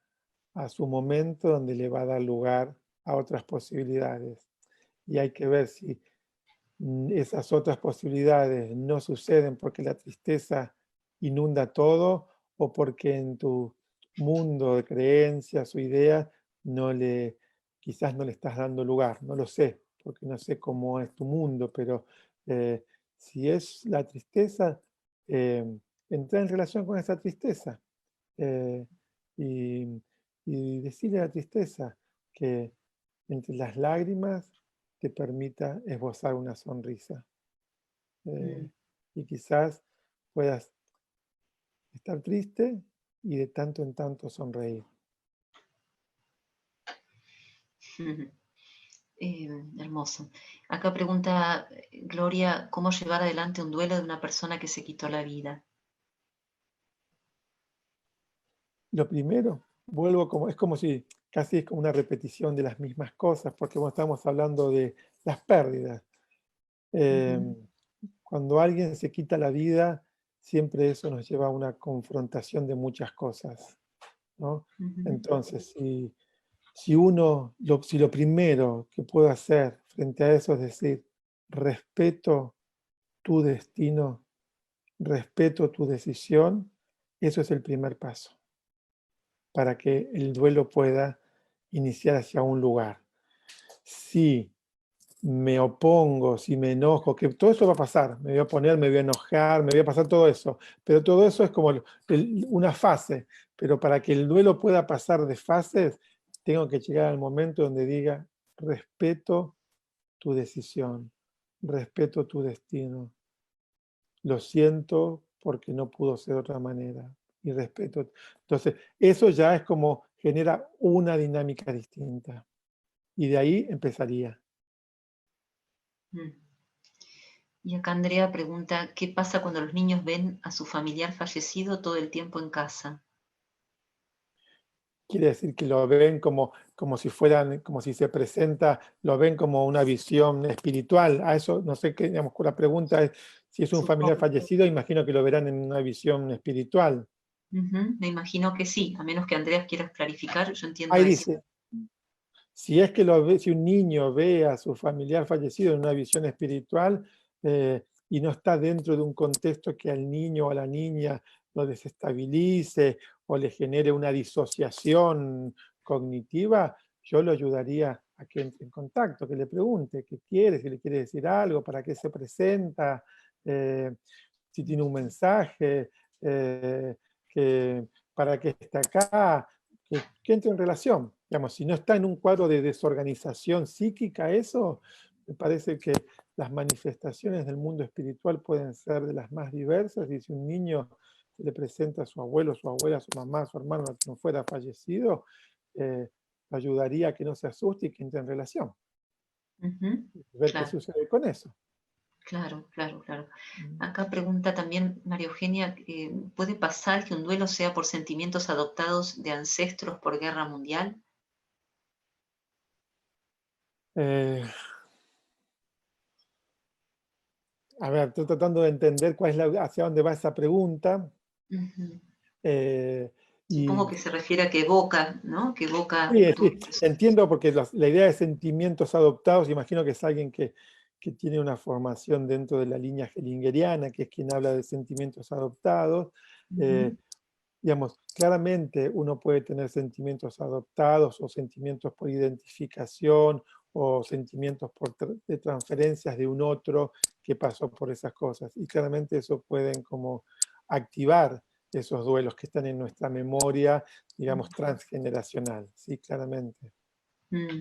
Speaker 2: a su momento donde le va a dar lugar a otras posibilidades. Y hay que ver si esas otras posibilidades no suceden porque la tristeza inunda todo o porque en tu mundo de creencias o ideas quizás no le estás dando lugar. No lo sé, porque no sé cómo es tu mundo, pero si es la tristeza, entra en relación con esa tristeza eh, y, y decirle a la tristeza que entre las lágrimas te permita esbozar una sonrisa. Y quizás puedas estar triste y de tanto en tanto sonreír.
Speaker 1: Hermoso. Acá pregunta Gloria, ¿cómo llevar adelante un duelo de una persona que se quitó la vida?
Speaker 2: Lo primero, es como si casi es como una repetición de las mismas cosas, porque cuando estamos hablando de las pérdidas, cuando alguien se quita la vida, siempre eso nos lleva a una confrontación de muchas cosas, ¿no? Entonces, si lo primero que puedo hacer frente a eso es decir, respeto tu destino, respeto tu decisión, Eso es el primer paso, para que el duelo pueda iniciar hacia un lugar. Si me opongo, si me enojo, que todo eso va a pasar, me voy a oponer, me voy a enojar, me voy a pasar todo eso, pero todo eso es como una fase, pero para que el duelo pueda pasar de fases, tengo que llegar al momento donde diga, respeto tu decisión, respeto tu destino, lo siento porque no pudo ser de otra manera, y respeto. Entonces, eso ya es como genera una dinámica distinta, y de ahí empezaría.
Speaker 1: Mm. Y acá Andrea pregunta, ¿qué pasa cuando los niños ven a su familiar fallecido todo el tiempo en casa?
Speaker 2: Quiere decir que lo ven como si fueran, como si se presenta, lo ven como una visión espiritual. A eso, no sé qué, digamos, la pregunta es, si es un familiar
Speaker 1: Supongo.
Speaker 2: fallecido, imagino que lo verán en una visión espiritual.
Speaker 1: Ujú, me imagino que sí, a menos que Andrea quieras clarificar, yo entiendo
Speaker 2: Ahí
Speaker 1: eso.
Speaker 2: dice, si es que lo ve, si un niño ve a su familiar fallecido en una visión espiritual y no está dentro de un contexto que al niño o a la niña lo desestabilice o le genere una disociación cognitiva, yo lo ayudaría a que entre en contacto, que le pregunte qué quiere, si le quiere decir algo, para qué se presenta, eh, si tiene un mensaje, eh, para qué está acá, que entre en relación. Digamos, si no está en un cuadro de desorganización psíquica eso, me parece que las manifestaciones del mundo espiritual pueden ser de las más diversas, y si un niño se le presenta a su abuelo, su abuela, su mamá, su hermano, que no fuera fallecido, ayudaría a que no se asuste y que entre en relación.
Speaker 1: Ujú,
Speaker 2: Ver qué
Speaker 1: claro,
Speaker 2: sucede con eso.
Speaker 1: claro, claro, claro. Acá pregunta también María Eugenia, ¿puede pasar que un duelo sea por sentimientos adoptados de ancestros por guerra mundial?
Speaker 2: Eh, a ver, estoy tratando de entender cuál es hacia dónde va esa pregunta.
Speaker 1: Ujú.
Speaker 2: eh,
Speaker 1: Supongo
Speaker 2: y
Speaker 1: que se refiere a que evoca, ¿no? Que evoca
Speaker 2: Sí,
Speaker 1: todo
Speaker 2: sí,
Speaker 1: eso.
Speaker 2: entiendo porque la idea de sentimientos adoptados, imagino que es alguien que tiene una formación dentro de la línea hellingeriana, que es quien habla de sentimientos adoptados.
Speaker 1: Ujú,
Speaker 2: Eh, digamos, claramente uno puede tener sentimientos adoptados o sentimientos por identificación o sentimientos de transferencias de un otro que pasó por esas cosas. Y claramente eso pueden como activar esos duelos que están en nuestra memoria, digamos, transgeneracional. Sí, claramente.
Speaker 1: mm.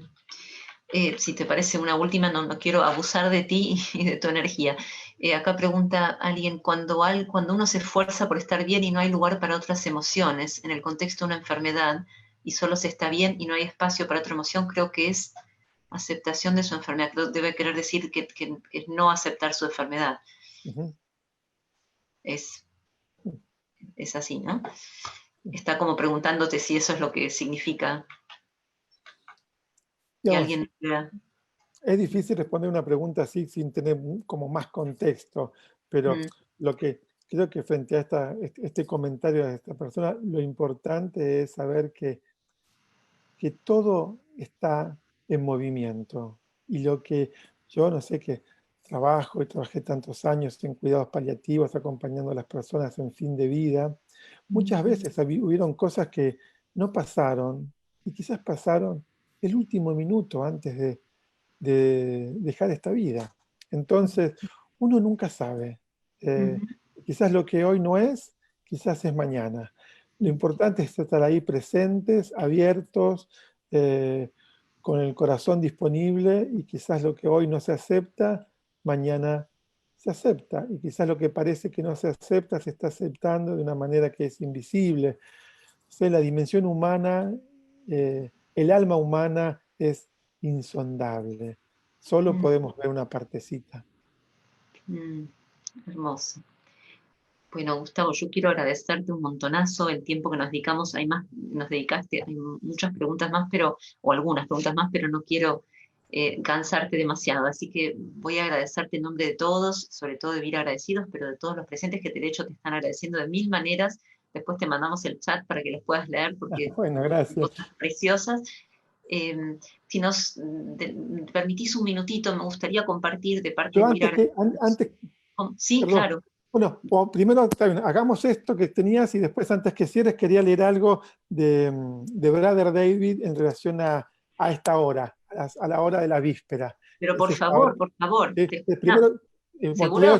Speaker 1: Si te parece una última, no quiero abusar de ti y de tu energía. Acá pregunta alguien, cuando uno se esfuerza por estar bien y no hay lugar para otras emociones, en el contexto de una enfermedad, y solo se está bien y no hay espacio para otra emoción, creo que es aceptación de su enfermedad. Debe querer decir que es no aceptar su enfermedad.
Speaker 2: Ujú.
Speaker 1: Es, es así, ¿no? Está como preguntándote si eso es lo que significa que
Speaker 2: Digamos,
Speaker 1: alguien vea.
Speaker 2: es difícil responder una pregunta así sin tener como más contexto, pero
Speaker 1: Mm,
Speaker 2: lo que creo que frente a este comentario de esta persona, lo importante es saber que todo está en movimiento. Y lo que yo no sé, que trabajo y trabajé tantos años en cuidados paliativos, acompañando a las personas en fin de vida, muchas veces hubieron cosas que no pasaron y quizás pasaron el último minuto antes de dejar esta vida. Entonces, uno nunca sabe. Eh,
Speaker 1: ujú,
Speaker 2: quizás lo que hoy no es, quizás es mañana. Lo importante es estar ahí presentes, abiertos, eh, con el corazón disponible, y quizás lo que hoy no se acepta, mañana se acepta. Y quizás lo que parece que no se acepta, se está aceptando de una manera que es invisible. O sea, la dimensión humana, el alma humana es insondable. Solo
Speaker 1: mm,
Speaker 2: podemos ver una partecita.
Speaker 1: mm. Hermoso. Bueno, Gustavo, yo quiero agradecerte un montonazo el tiempo que nos dedicamos. Hay más, nos dedicaste, hay muchas preguntas más, o algunas preguntas más, pero no quiero cansarte demasiado. Así que voy a agradecerte en nombre de todos, sobre todo de Vivir Agradecidos, pero de todos los presentes que de hecho te están agradeciendo de mil maneras. Después te mandamos el chat para que los puedas leer porque
Speaker 2: Bueno,
Speaker 1: son
Speaker 2: gracias.
Speaker 1: cosas preciosas. Si nos permitís un minutito, me gustaría compartir de parte de
Speaker 2: Yo
Speaker 1: Vivir
Speaker 2: antes que,
Speaker 1: Agradecidos. Sí,
Speaker 2: perdón,
Speaker 1: claro.
Speaker 2: Bueno, primero hagamos esto que tenías y después, antes que cierres, quería leer algo de Brother David en relación a esta hora, a la hora de la víspera.
Speaker 1: Pero
Speaker 2: Es
Speaker 1: por
Speaker 2: esta hora.
Speaker 1: favor.
Speaker 2: Primero,
Speaker 1: ¿Seguro?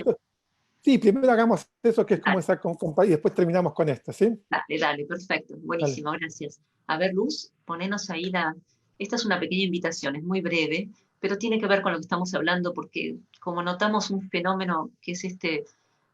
Speaker 2: Sí, primero hagamos eso, que es como esa, y después terminamos con esto, ¿sí?
Speaker 1: Dale, perfecto, buenísimo, gracias. A ver, Luz, ponenos ahí Esta es una pequeña invitación, es muy breve, pero tiene que ver con lo que estamos hablando, porque como notamos un fenómeno que es esta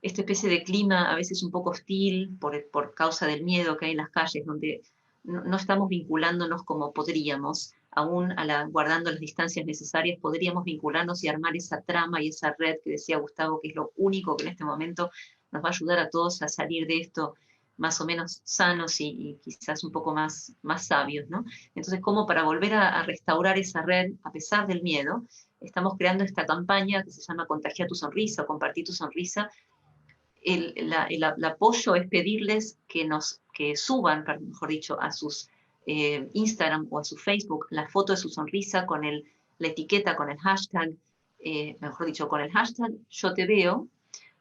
Speaker 1: especie de clima a veces un poco hostil por causa del miedo que hay en las calles, donde no estamos vinculándonos como podríamos, aún guardando las distancias necesarias, podríamos vincularnos y armar esa trama y esa red que decía Gustavo, que es lo único que en este momento nos va a ayudar a todos a salir de esto más o menos sanos y quizás un poco más sabios, ¿no? Entonces, como para volver a restaurar esa red, a pesar del miedo, estamos creando esta campaña que se llama Contagia tu sonrisa o Compartir tu sonrisa. El apoyo es pedirles que suban, mejor dicho, a sus Instagram o a su Facebook la foto de su sonrisa con la etiqueta, con el hashtag, mejor dicho, con el hashtag yo te veo,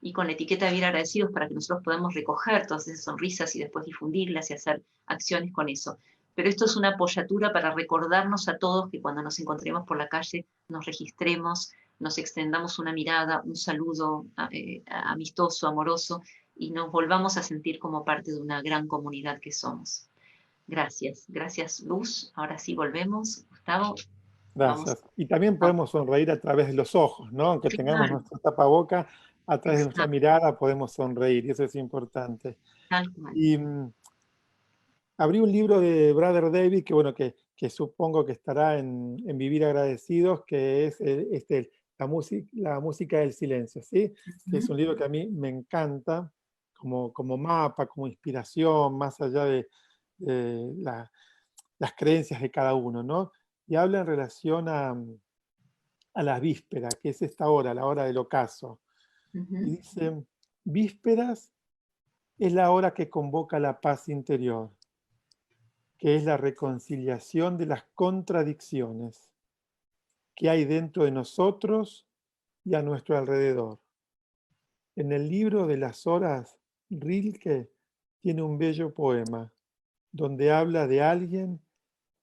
Speaker 1: y con la etiqueta de bien agradecidos, para que nosotros podamos recoger todas esas sonrisas y después difundirlas y hacer acciones con eso. Pero esto es una apoyatura para recordarnos a todos que cuando nos encontremos por la calle nos registremos, nos extendamos una mirada, un saludo amistoso, amoroso, y nos volvamos a sentir como parte de una gran comunidad que somos. Gracias Luz. Ahora sí volvemos. Gustavo.
Speaker 2: Gracias. Y también podemos sonreír a través de los ojos, ¿no? Aunque tengamos nuestra tapaboca, a través de nuestra mirada podemos sonreír, y eso es importante. Y abrí un libro de Brother David, que bueno, que supongo que estará en Vivir Agradecidos, que es la música del silencio, ¿sí? Que es un libro que a mí me encanta, como mapa, como inspiración, más allá de las creencias de cada uno, ¿no? Y habla en relación a la víspera, que es esta hora, la hora del ocaso. Y dice, vísperas es la hora que convoca la paz interior, que es la reconciliación de las contradicciones que hay dentro de nosotros y a nuestro alrededor. En el libro de las horas, Rilke tiene un bello poema donde habla de alguien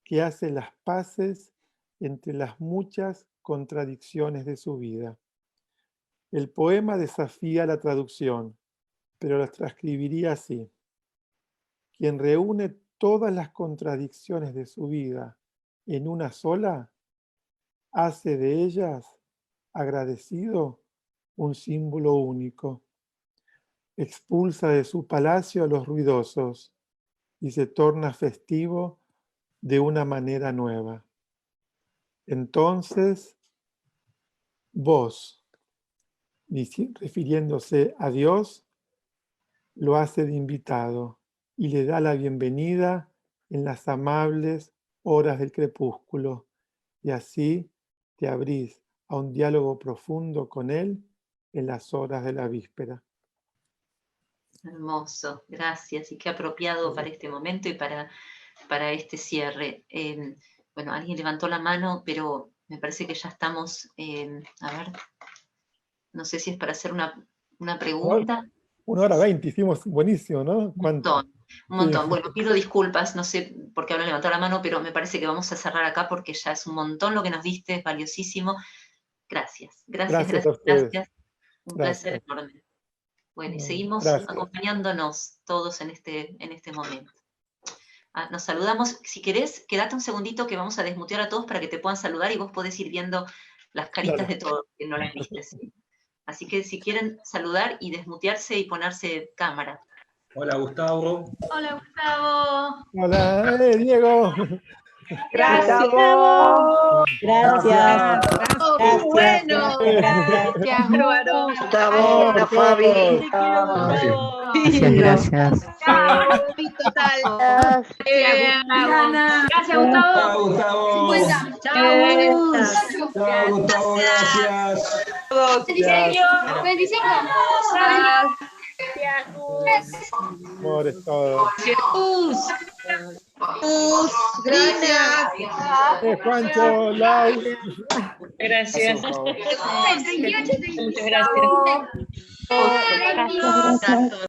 Speaker 2: que hace las paces entre las muchas contradicciones de su vida. El poema desafía la traducción, pero la transcribiría así. Quien reúne todas las contradicciones de su vida en una sola, hace de ellas, agradecido, un símbolo único. Expulsa de su palacio a los ruidosos y se torna festivo de una manera nueva. Entonces, vos, refiriéndose a Dios, lo hace de invitado y le da la bienvenida en las amables horas del crepúsculo, y así te abrís a un diálogo profundo con Él en las horas de la víspera.
Speaker 1: Hermoso, gracias, y qué apropiado para este momento y para este cierre. Bueno, alguien levantó la mano, pero me parece que ya estamos, a ver, no sé si es para hacer una pregunta.
Speaker 2: 1:20, hicimos buenísimo, ¿no?
Speaker 1: Un montón. Bueno, pido disculpas, no sé por qué habrán levantado la mano, pero me parece que vamos a cerrar acá porque ya es un montón lo que nos diste, es valiosísimo. Gracias. Un placer enorme. Bueno, y seguimos acompañándonos todos en este momento. Nos saludamos. Si querés, quédate un segundito que vamos a desmutear a todos para que te puedan saludar y vos podés ir viendo las caritas de todos que no las viste. ¿Sí? Así que si quieren saludar y desmutearse y ponerse cámara.
Speaker 4: Hola, Gustavo.
Speaker 3: Hola, Gustavo.
Speaker 2: Hola, Diego.
Speaker 5: Gracias.
Speaker 3: Gracias.
Speaker 5: Bueno.
Speaker 3: Gracias, Álvaro.
Speaker 5: Gustavo, la Fabi.
Speaker 6: Gracias.
Speaker 3: Total. Gracias, Gustavo.
Speaker 4: Gustavo.
Speaker 3: Chao,
Speaker 4: Gustavo, gracias.
Speaker 3: 25.
Speaker 2: Amores todos.
Speaker 5: Gracias.
Speaker 2: Juancho, Lau.
Speaker 6: Gracias.
Speaker 3: 28,
Speaker 6: Muchas gracias.
Speaker 1: Gracias.